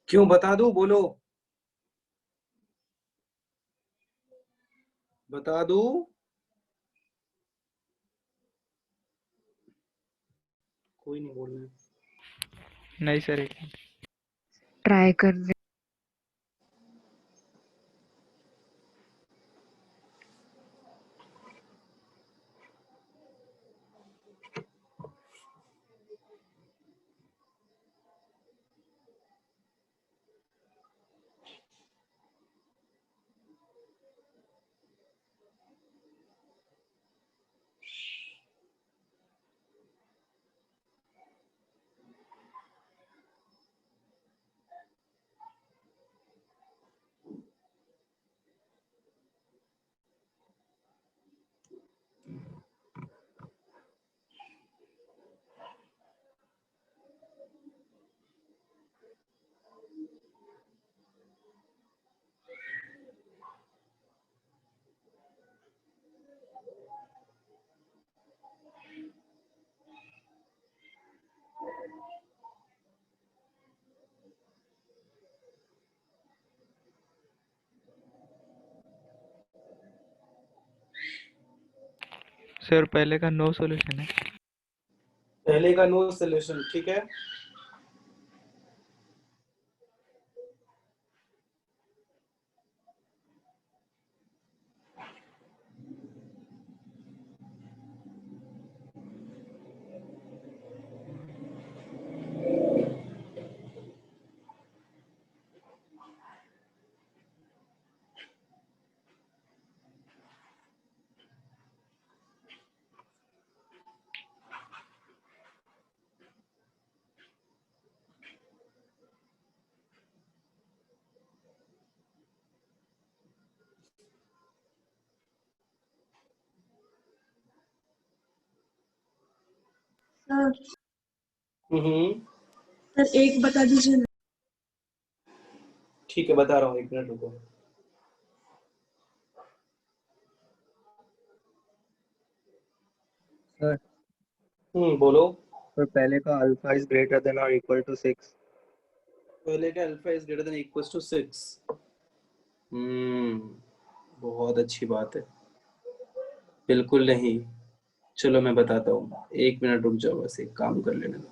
क्यों बता दूं, बोलो, बता दूं? कोई नहीं बोल रहा है। नहीं सर, ट्राई कर रहे। सर पहले का नो सॉल्यूशन है। पहले का नो सॉल्यूशन, ठीक है। सर हम्म, सर एक बता दीजिए ना। ठीक है, बता रहा हूँ, 1 मिनट रुको। सर बोलो। तो पहले का अल्फा इज ग्रेटर देन और इक्वल टू 6। पहले का alpha is greater than equal to 6। बहुत अच्छी बात है। बिल्कुल नहीं। चलो मैं बताता हूँ, 1 मिनट रुक जाओ, बस एक काम कर लेने दो।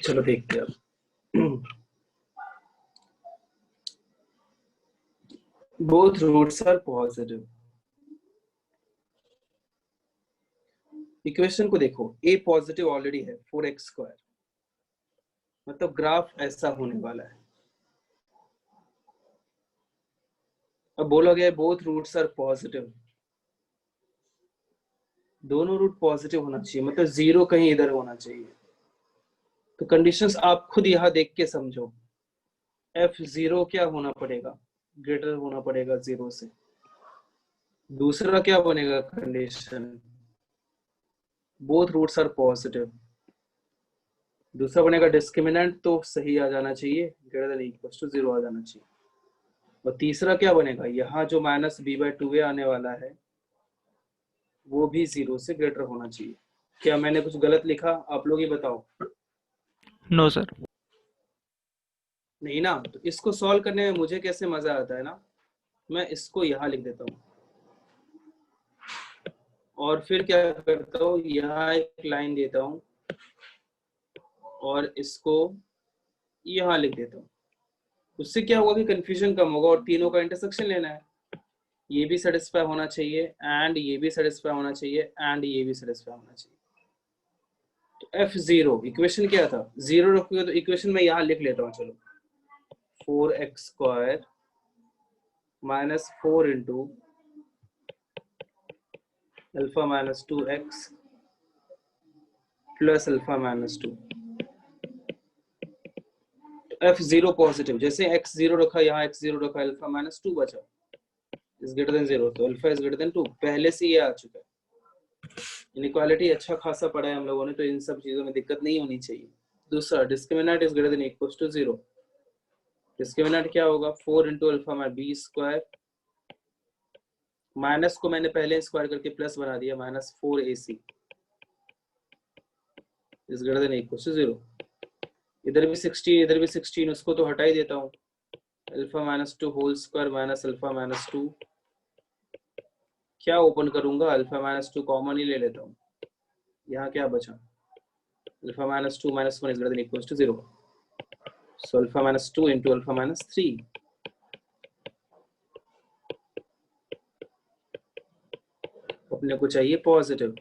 चलो देखते हैं अब। both roots are positive। Equation को देखो, a पॉजिटिव ऑलरेडी है, 4x², मतलब ग्राफ ऐसा होने वाला है। अब बोलोगे बोथ रूट्स आर पॉजिटिव, दोनों रूट पॉजिटिव होना चाहिए, मतलब 0 कहीं इधर होना चाहिए। तो कंडीशंस आप खुद यहाँ देख के समझो। f0 क्या होना पड़ेगा, ग्रेटर होना पड़ेगा 0 से। दूसरा क्या बनेगा condition, both roots are positive. दूसरा बनेगा डिस्क्रिमिनेंट तो सही आ जाना चाहिए, ग्रेटर देन इक्वल टू 0 आ जाना चाहिए। और तीसरा क्या बनेगा, यहाँ जो -b/2a आने वाला है वो भी 0 से ग्रेटर होना चाहिए। क्या मैंने कुछ गलत लिखा, आप लोग ही बताओ। No sir. नहीं ना, तो इसको सॉल्व करने में मुझे कैसे मजा आता है ना, मैं इसको यहाँ लिख देता हूँ और फिर क्या करता हूँ, यहाँ एक लाइन देता हूँ और इसको यहाँ लिख देता हूँ। उससे क्या होगा कि कंफ्यूजन कम होगा और तीनों का इंटरसेक्शन लेना है। ये भी सेटिस्फाई होना चाहिए एंड ये भी सेटिस्फाई होना चाहिए एंड ये भी सेटिस्फाई होना चाहिए। तो F0 इक्वेशन क्या था, 0 रखोगे तो इक्वेशन में यहाँ लिख लेता हूँ। चलो 4x² minus 4 into alpha minus 2x plus alpha minus 2। F0 positive, जैसे x0 रखा यहाँ x0 रखा, अल्फा माइनस 2 बचा, इज ग्रेटर देन 0, तो अल्फा इज ग्रेटर देन 2। पहले से ये आ चुका है। इनइक्वालिटी अच्छा खासा पढ़ा है हम लोगों ने, तो इन सब चीजों में दिक्कत नहीं होनी चाहिए। दूसरा, discriminant is greater than equals to 0। Discriminant क्या होगा, 4 into alpha minus b square, minus को मैंने पहले स्क्वायर करके प्लस बना दिया, minus 4ac is greater than equals to 0। इधर भी 16, इधर भी 16, उसको तो हटा ही देता हूँ। Alpha minus 2 whole square minus alpha minus 2, क्या ओपन करूंगा, अल्फा माइनस 2 कॉमन ही ले लेता हूँ। यहाँ क्या बचा, alpha minus 2 minus 1 is greater than equals to 0। So alpha minus 2 into alpha minus 3, अपने को चाहिए positive.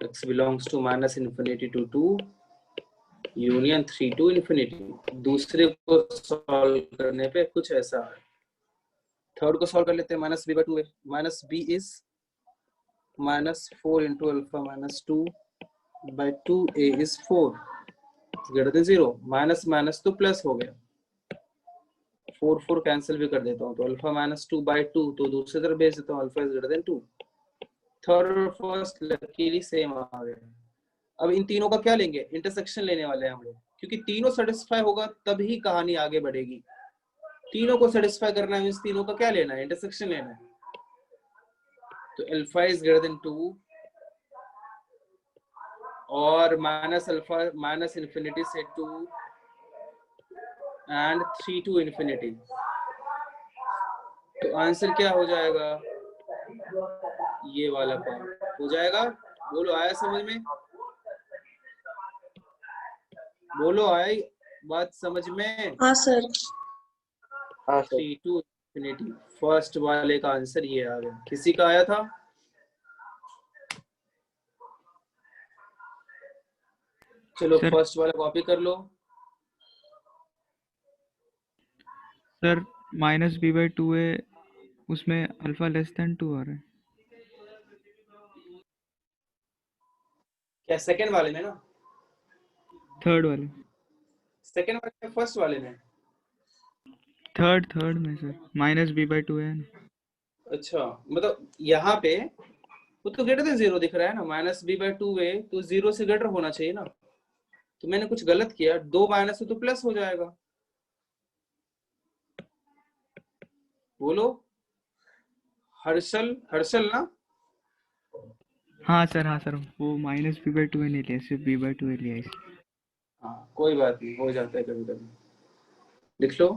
x belongs to minus infinity to 2 union 3 to infinity। दूसरे को सॉल्व करने पे कुछ ऐसा है। थर्ड को सॉल्व कर लेते हैं, माइनस b बाई 2 है, minus b is minus 4 into alpha minus 2 by 2a is 4 greater than 0। Minus minus तो प्लस हो गया, 4 4 कैंसिल भी कर देता हूँ, तो अल्फा माइनस 2 बाई 2 तो दूसरी तरफ भेज देता हूँ, alpha is greater then 2। Third और फर्स्ट लकीली सेम आ गया। अब इन तीनों का क्या लेंगे, इंटरसेक्शन लेने वाले हैं हम लोग, क्योंकि तीनों सेटिस्फाई होगा तभी कहानी आगे बढ़ेगी। तीनों को सेटिस्फाई करना है, मींस तीनों का क्या लेना है, इंटरसेक्शन लेना है। तो अल्फा इज ग्रेटर देन 2 और माइनस अल्फा माइनस इन्फिनिटी से 2 एंड 3 टू इन्फिनिटी। तो आंसर क्या हो जाएगा, ये वाला पार्ट हो जाएगा। बोलो आया समझ में, बोलो आई बात समझ में। हाँ सर। हाँ सर। 3 टू इन्फिनिटी, फर्स्ट वाले का आंसर ये आ गया। किसी का आया था, चलो सर फर्स्ट वाला कॉपी कर लो। सर माइनस b बाई 2 है, उसमें अल्फा लेस देन 2 आ रहा है। क्या सेकंड वाले में ना, थर्ड वाले, सेकंड वाले में, फर्स्ट वाले में। थर्ड में सर माइनस b बाई 2 है ना। अच्छा, मतलब यहाँ पे वो तो ग्रेटर देन 0 दिख रहा है ना, माइनस b बाई 2 है तो 0 से ग्रेटर होना चाहिए ना। तो मैंने कुछ गलत किया, 2 माइनस तो प्लस हो जाएगा। बोलो हर्षल, हर्षल ना। हाँ सर वो माइनस b बाई 2 नहीं लिया, सिर्फ b बाई 2 लिया इसलिए। हाँ कोई बात नहीं, हो जाता है कभी कभी। लिख लो।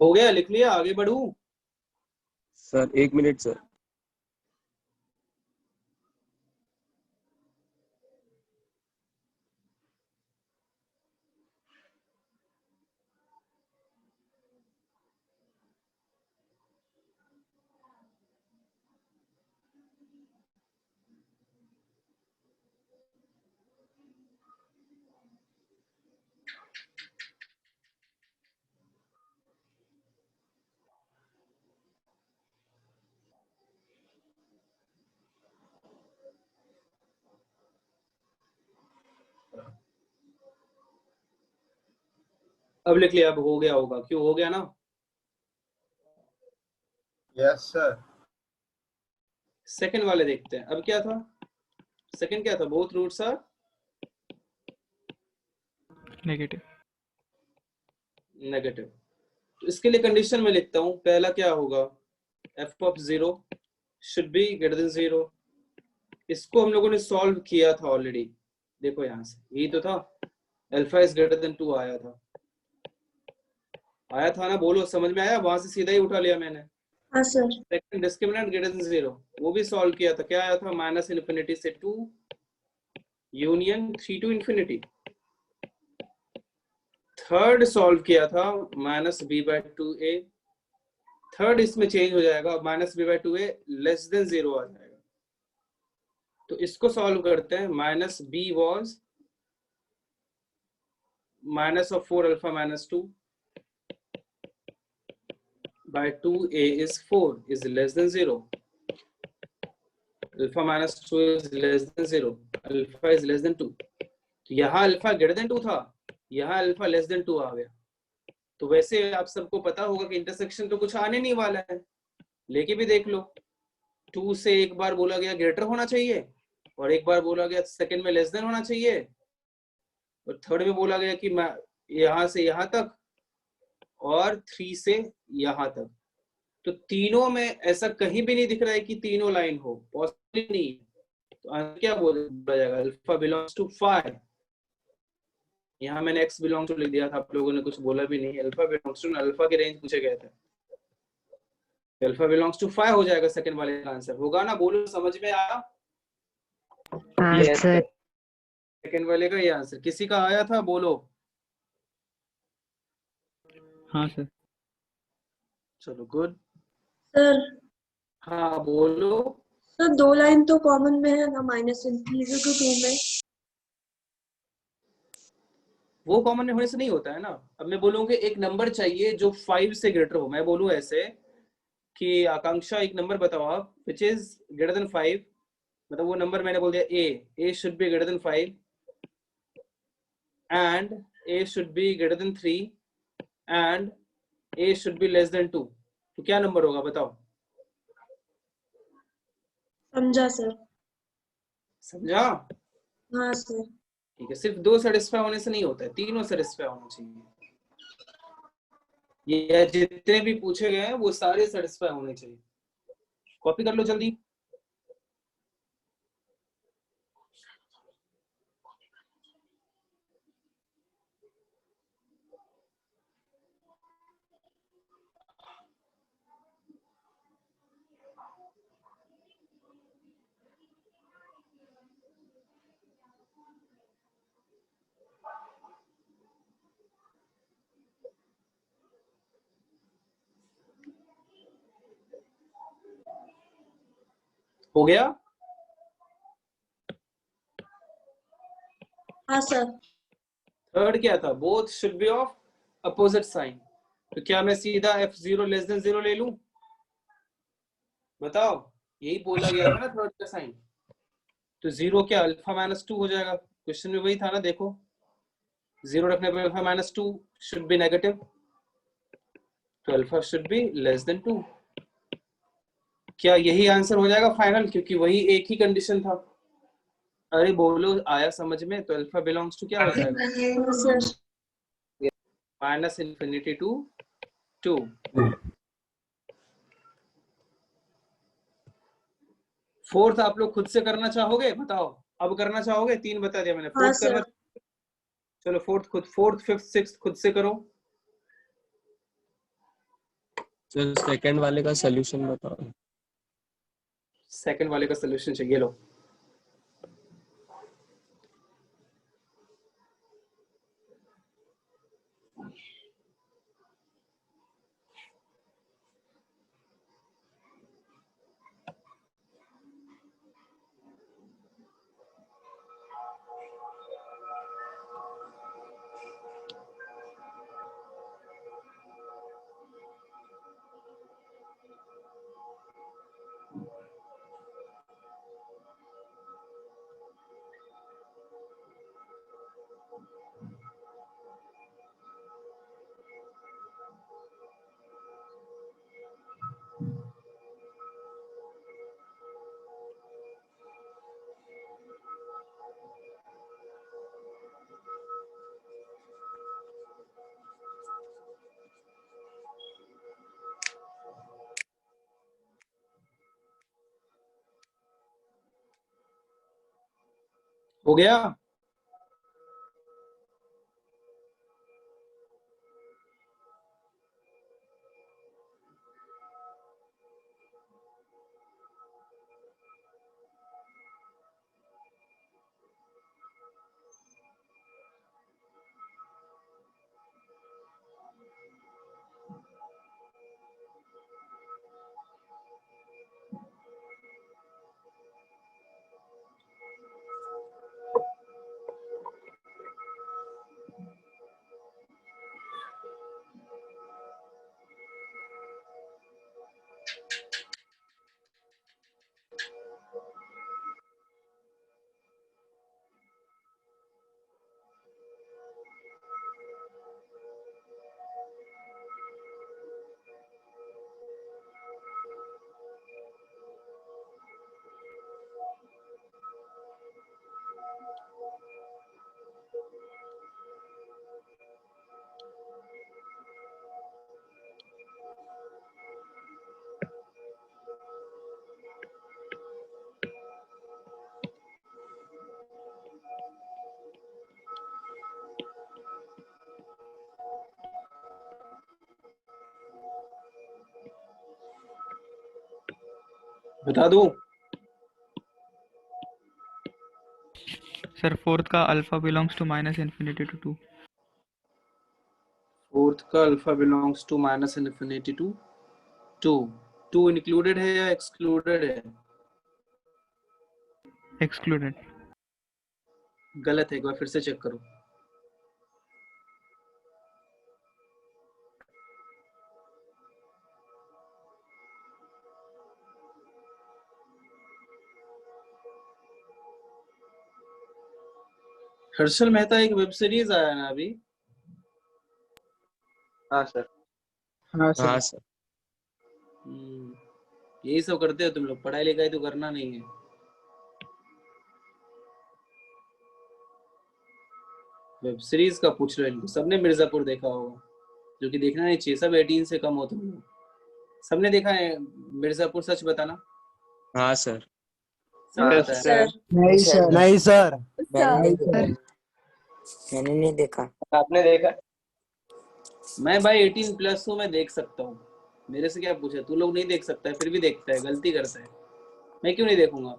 हो गया, लिख लिया, आगे बढ़ूं। Sir 1 minute sir. अब लिख लिया, अब हो गया होगा, क्यों हो गया ना? Yes sir. सेकंड वाले देखते हैं, अब क्या था? सेकंड क्या था? Both roots are negative. Negative. तो इसके लिए कंडीशन में लिखता हूं, पहला क्या होगा, f of 0 should be greater than 0। इसको हम लोगों ने सॉल्व किया था ऑलरेडी, देखो यहां से यही तो था, अल्फा इज ग्रेटर देन 2 आया था ना, बोलो समझ में आया? वहां से सीधा ही उठा लिया मैंने। हाँ sir. Second discriminant greater than 0, वो भी सॉल्व किया था, क्या आया था? माइनस इन्फिनिटी से 2 union 3 to infinity. Third solve किया था minus B by 2a, third इसमें चेंज हो जाएगा, minus B by 2a less than 0 आ जाएगा। तो इसको सॉल्व करते हैं, minus B was minus of 4 alpha minus 2 by 2a is 4 is less than 0. Alpha minus 2 is less than 0. Alpha is less than 2. तो यहाँ अल्फा ग्रेटर देन 2 था, यहाँ अल्फा लेस देन 2 आ गया। तो वैसे आप सबको पता होगा कि इंटरसेक्शन तो कुछ आने नहीं वाला है, लेके भी देख लो, 2 से एक बार बोला गया ग्रेटर होना चाहिए, और एक बार बोला गया सेकंड में लेस देन होना चाहिए, और थर्ड में बोला गया कि यहाँ से यहाँ तक और 3 से यहाँ तक। तो तीनों में ऐसा कहीं भी नहीं दिख रहा है कि तीनों लाइन हो, पॉसिबल नहीं है। तो आंसर क्या बोला जाएगा? Alpha belongs to 5। यहाँ मैंने x बिलोंग टू लिख दिया था, आप लोगों ने कुछ बोला भी नहीं। अल्फा बिलोंग्स टू, अल्फा के रेंज पूछे गए थे, अल्फा बिलोंग्स टू 5 हो जाएगा सेकंड वाले का आंसर, होगा ना? बोलो समझ में आया? हाँ Yes, सर। सेकंड वाले का ये आंसर, किसी का आया था? बोलो। हाँ सर। चलो गुड। सर हाँ बोलो। सर 2 लाइन तो कॉमन में है ना, माइनस इन्फिनिटी टू 2 में। वो कॉमन होने से नहीं होता है ना। अब मैं बोलूंगा एक नंबर चाहिए जो 5 से ग्रेटर हो, मैं बोलूं ऐसे कि आकांक्षा एक नंबर बताओ आप, विच इज ग्रेटर देन 5, मतलब वो नंबर मैंने बोल दिया a should be greater then 5 and a should be greater than 3 and a should be less than 2, तो क्या नंबर होगा बताओ? समझा सर। समझा? हाँ सर। ठीक है, सिर्फ 2 सेटिस्फाई होने से नहीं होता है, तीनों सेटिस्फाई होना चाहिए। ये जितने भी पूछे गए हैं वो सारे सेटिस्फाई होने चाहिए। कॉपी कर लो जल्दी। हो गया? हाँ सर। थर्ड क्या था? Both should be of opposite sign. तो क्या मैं सीधा f0 लेस देन 0 ले लूं? बताओ, यही बोला गया था ना थर्ड का साइन। तो 0 क्या अल्फा माइनस 2 हो जाएगा, क्वेश्चन में वही था ना। देखो 0 रखने पर alpha minus 2 should be negative, तो alpha should be less than 2। क्या यही आंसर हो जाएगा फाइनल? क्योंकि वही एक ही कंडीशन था। अरे बोलो, आया समझ में? तो अल्फा बिलोंग्स टू क्या हो जाएगा? हाँ sir. Minus infinity to 2। Fourth आप लोग खुद से करना चाहोगे? बताओ, अब करना चाहोगे? 3 बता दिया मैंने, हाँ फोर्थ करना। सर। चलो फोर्थ खुद, फोर्थ फिफ्थ सिक्स्थ खुद से करो। सर सेकंड वाले का सॉल्यूशन बताओ। सेकंड वाले का सोल्यूशन चाहिए, लो। हो गया? बता दूं? सर फोर्थ का alpha belongs to minus infinity to 2। Fourth का alpha belongs to minus infinity to 2। 2 included है या एक्सक्लूडेड है? एक्सक्लूडेड। गलत है, एक बार फिर से चेक करो। हर्षल मेहता एक वेब सीरीज आया ना अभी? हाँ सर। हाँ सर। यही सब करते हो तुम लोग, पढ़ाई लिखाई तो करना नहीं है। वेब सीरीज का पूछ रहे हो इनको, सबने मिर्जापुर देखा होगा, जो कि देखना नहीं चाहिए, सब 18 से कम हो तुम लोग। सबने देखा है मिर्जापुर? सच बताना। हाँ सर। सब पता है? सर नहीं सर। नहीं सर मैंने नहीं देखा। आपने देखा? मैं भाई 18 प्लस हूँ, मैं देख सकता हूँ। मेरे से क्या पूछे? तू लोग नहीं देख सकता है फिर भी देखता है, गलती करता है। मैं क्यों नहीं देखूंगा?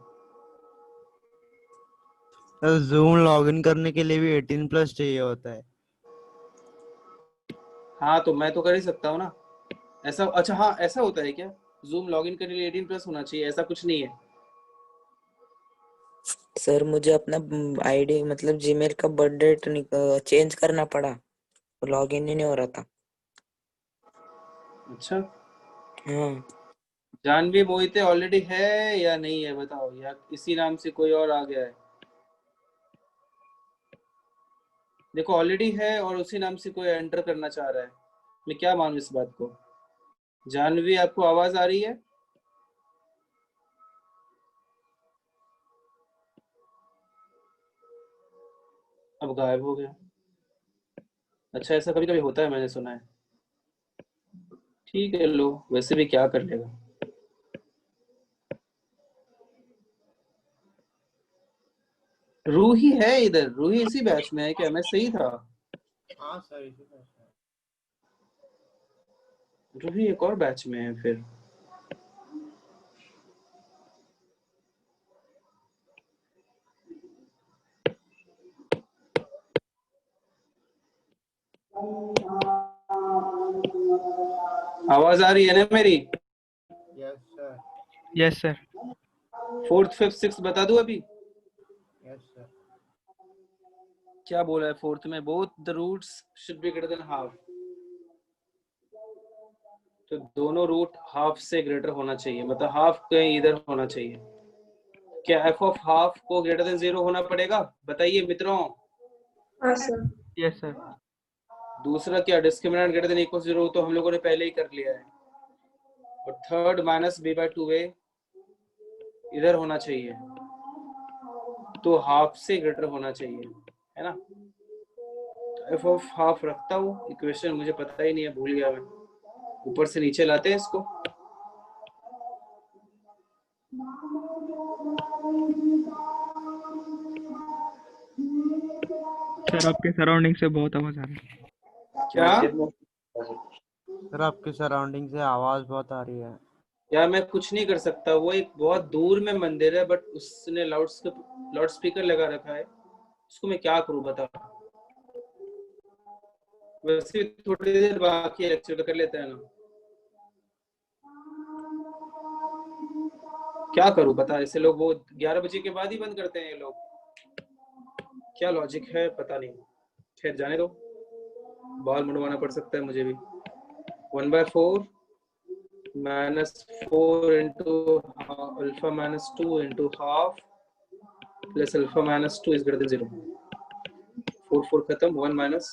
जूम लॉगिन करने के लिए भी 18 प्लस चाहिए होता है। हाँ तो मैं तो कर ही सकता हूँ ना ऐसा। अच्छा हाँ, ऐसा होता है क्या? जूम लॉगिन करने के लिए 18 प्लस होना चाहिए? ऐसा कुछ नहीं है। सर मुझे अपना आईडी मतलब जीमेल का बर्थ डेट चेंज करना पड़ा, लॉगिन ही नहीं हो रहा था। अच्छा, हाँ जानवी मोहिते ऑलरेडी है या नहीं है बताओ, या इसी नाम से कोई और आ गया है? देखो ऑलरेडी है और उसी नाम से कोई एंटर करना चाह रहा है, मैं क्या मानूं इस बात को? जानवी आपको आवाज आ रही है? अब गायब हो गया। अच्छा ऐसा कभी कभी होता है, मैंने सुना है। ठीक है लो, वैसे भी क्या कर लेगा। रूही है इधर? रूही इसी बैच में है क्या? मैं सही था? हाँ सर इसी तरह से। रूही एक और बैच में है फिर। आवाज आ रही है ना मेरी? Yes sir. Yes sir. Fourth fifth six बता दूं अभी? Yes sir. क्या बोला है फोर्थ में? Both the roots should be greater than half. तो दोनों रूट हाफ से ग्रेटर होना चाहिए, मतलब हाफ कहीं इधर होना चाहिए। क्या एफ ऑफ हाफ को ग्रेटर देन 0 होना पड़ेगा? बताइए मित्रों। हाँ सर। Yes sir. दूसरा क्या, डिस्क्रिमिनेंट ग्रेटर देन इक्वल 0 तो हम लोगों ने पहले ही कर लिया है। और third minus B by 2a इधर होना चाहिए, तो हाफ से ग्रेटर होना चाहिए, है ना? एफ ऑफ हाफ रखता हूँ, इक्वेशन मुझे पता ही नहीं है, भूल गया मैं। ऊपर से नीचे लाते हैं इसको। सर आपके सराउंडिंग से बहुत आवाज आ रही है। क्या सर आपके सराउंडिंग से आवाज बहुत आ रही है। यार मैं कुछ नहीं कर सकता, वो एक बहुत दूर में मंदिर है बट उसने लाउड स्पीकर लगा रखा है, उसको मैं क्या करूं बता। वैसे भी थोड़ी देर बाकी है लेक्चर, कर लेते हैं ना, क्या करूं बता। ऐसे लोग वो 11 बजे के बाद ही बंद करते हैं ये लोग, क्या लॉजिक है पता नहीं। खैर जाने दो, बाल मुड़वाना पड़ सकता है मुझे भी। 1/4 -4 into alpha -2 into half plus alpha -2 is greater than 0. 4 खत्म, 1 minus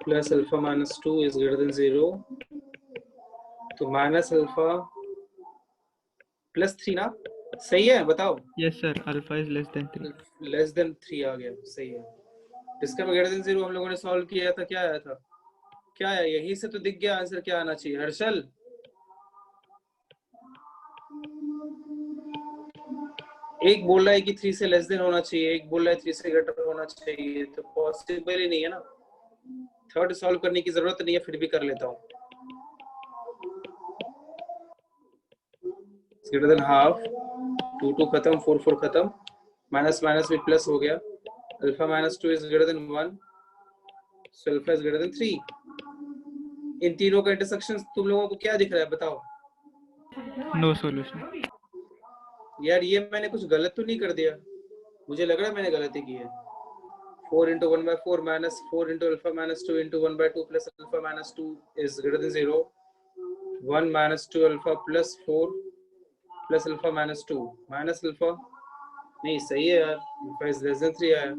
plus alpha -2 is greater than 0. तो माइनस अल्फा प्लस 3 ना, सही है बताओ। Yes sir, alpha is less than 3। Less than 3 आ गया, सही है। इसका ग्रेटर देन 0 हम लोगों ने सॉल्व किया था, क्या आया था, क्या है, यही से तो दिख गया आंसर क्या आना चाहिए। हर्षल एक बोल रहा है कि 3 से लेस देन होना चाहिए, एक बोल रहा है 3 से ग्रेटर होना चाहिए, तो पॉसिबल ही नहीं है ना। थर्ड सॉल्व करने की जरूरत नहीं है, फिर भी कर लेता हूँ। ग्रेटर देन हाफ, 2 खत्म, 4 खत्म, माइनस माइनस भी प्लस हो गया। Alpha -2 is greater then 1, so alpha is greater than 3। इन तीनों का इंटरसेक्शन तुम लोगों को क्या दिख रहा है बताओ। No solution. यार ये मैंने कुछ गलत तो नहीं कर दिया, मुझे लग रहा है मैंने गलती की है। 4 into 1/4 minus 4 into alpha -2 into 1/2 plus alpha -2 is greater than 0. 1 minus 2 alpha plus 4 plus alpha -2 minus alpha नहीं सही है यार, alpha is less than 3 आया।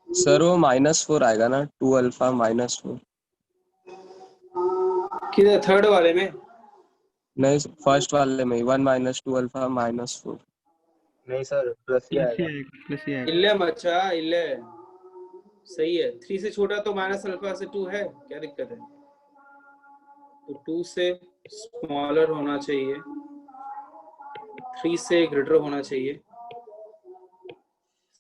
सर वो -4 आएगा ना, 2 अल्फा -4। किधर, थर्ड वाले में? नहीं, फर्स्ट वाले में 1 - 2 अल्फा -4। नहीं सर, प्लस ही आएगा। प्लस ही आएगा। इल्ले मचा इल्ले, सही है। 3 से छोटा तो माइनस अल्फा से 2 है, क्या दिक्कत है। तो 2 से स्मॉलर होना चाहिए, 3 से ग्रेटर होना चाहिए।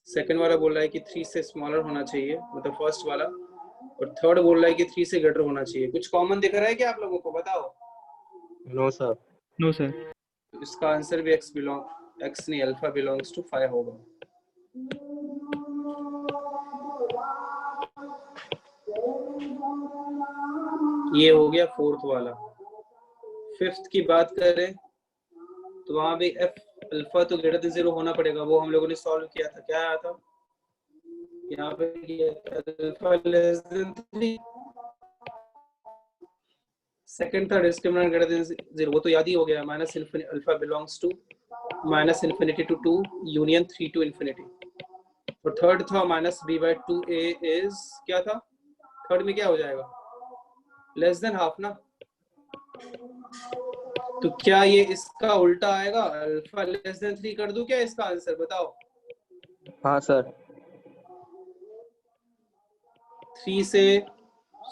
सेकंड वाला बोल रहा है कि 3 से स्मॉलर होना चाहिए, मतलब फर्स्ट वाला, और थर्ड बोल रहा है कि 3 से ग्रेटर होना चाहिए। कुछ कॉमन दिख रहा है क्या आप लोगों को, बताओ। No sir. No sir. तो इसका आंसर भी x नहीं, अल्फा बिलोंग्स टू 5 होगा। ये हो गया फोर्थ वाला। फिफ्थ की बात करें तो वहां भी f अल्फा तो ग्रेटर देन 0 होना पड़ेगा, वो हम लोगों ने सॉल्व किया था। क्या आया था यहाँ पे, अल्फा लेस देन 3, सेकंड था डिस्क्रिमिनेंट ग्रेटर देन 0, वो तो याद ही हो गया। Minus alpha belongs to -∞ to 2 union 3 to infinity। और थर्ड था -b/2a इज, क्या था थर्ड में, क्या हो जाएगा, लेस देन हाफ ना। तो क्या ये इसका उल्टा आएगा, अल्फा लेस देन 3 कर दूं क्या इसका आंसर, बताओ। हाँ सर। 3 से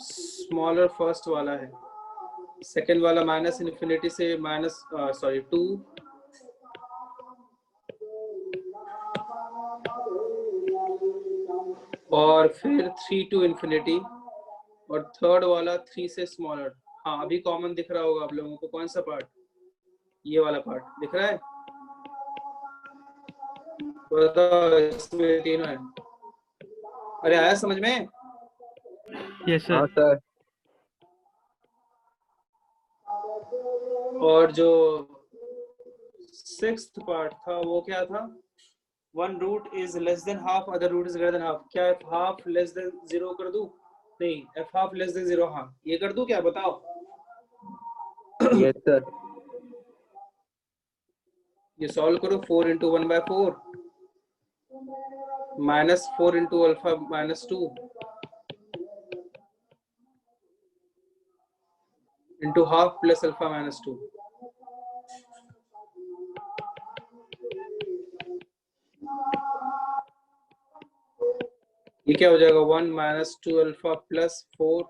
स्मॉलर फर्स्ट वाला है, सेकंड वाला -∞ से -2, और फिर 3 to infinity, और थर्ड वाला 3 से स्मॉलर। हाँ अभी कॉमन दिख रहा होगा आप लोगों को, कौन सा पार्ट, ये वाला पार्ट दिख रहा है, बताओ इसमें तीनों है। अरे आया समझ में? यस हाँ सर। सर। और जो सिक्स्थ पार्ट था वो क्या था, one root is less than half, other root is greater than half. क्या एफ हाफ लेस देन 0 कर दूं, नहीं एफ हाफ लेस देन 0, हाँ ये कर दूं क्या, बताओ। Yes sir. ये सॉल्व करो, 4 into 1/4 -4 into alpha -2 into half plus alpha -2। ये क्या हो जाएगा 1 माइनस 2 अल्फा प्लस 4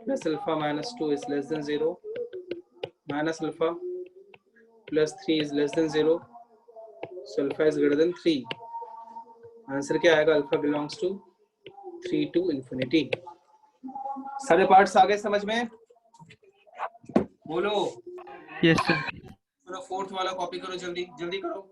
प्लस alpha minus 2 is less than 0 minus alpha plus 3 is less than 0 so alpha is greater than 3। Answer क्या आएगा? Alpha belongs to 3 to infinity. सारे parts आ गए समझ में? बोलो। Yes sir. चलो फोर्थ वाला कॉपी करो, जल्दी जल्दी करो।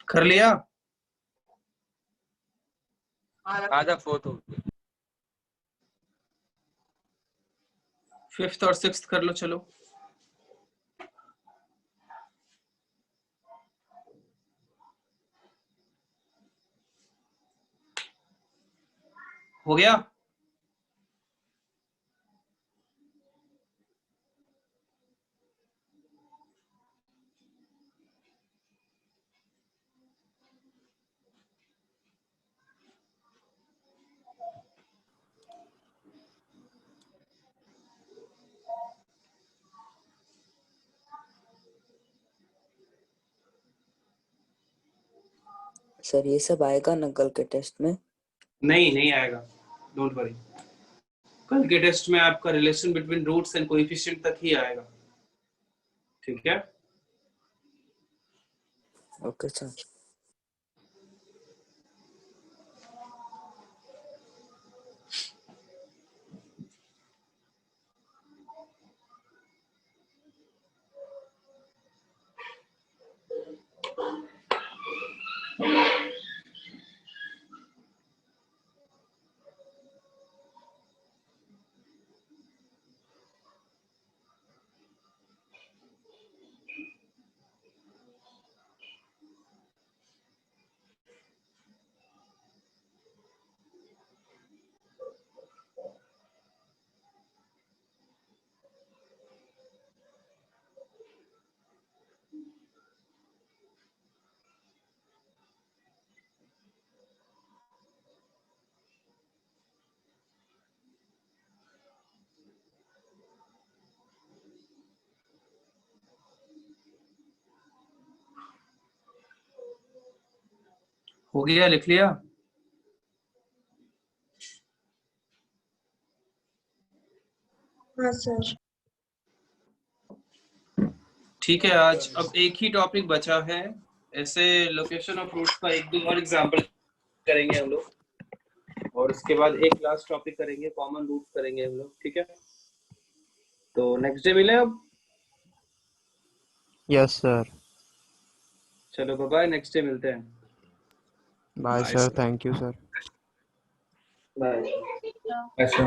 कर लिया? आधा फोर्थ हो गया। फिफ्थ और सिक्स्थ कर लो चलो। हो गया? सर ये सब आएगा ना कल के टेस्ट में? नहीं नहीं आएगा, डोंट वरी। कल के टेस्ट में आपका relation between roots and coefficient तक ही आएगा, ठीक है? Okay sir. हो गया? लिख लिया? हाँ सर। ठीक है, आज अब एक ही टॉपिक बचा है। ऐसे लोकेशन ऑफ रूट्स का एक दो और एग्जांपल करेंगे हम लोग, और उसके बाद एक लास्ट टॉपिक करेंगे, कॉमन रूट्स करेंगे हम लोग, ठीक है? तो नेक्स्ट डे मिले अब। Yes sir. चलो बाय बाय, नेक्स्ट डे मिलते हैं। Bye sir, thank you sir. Bye. ऐसा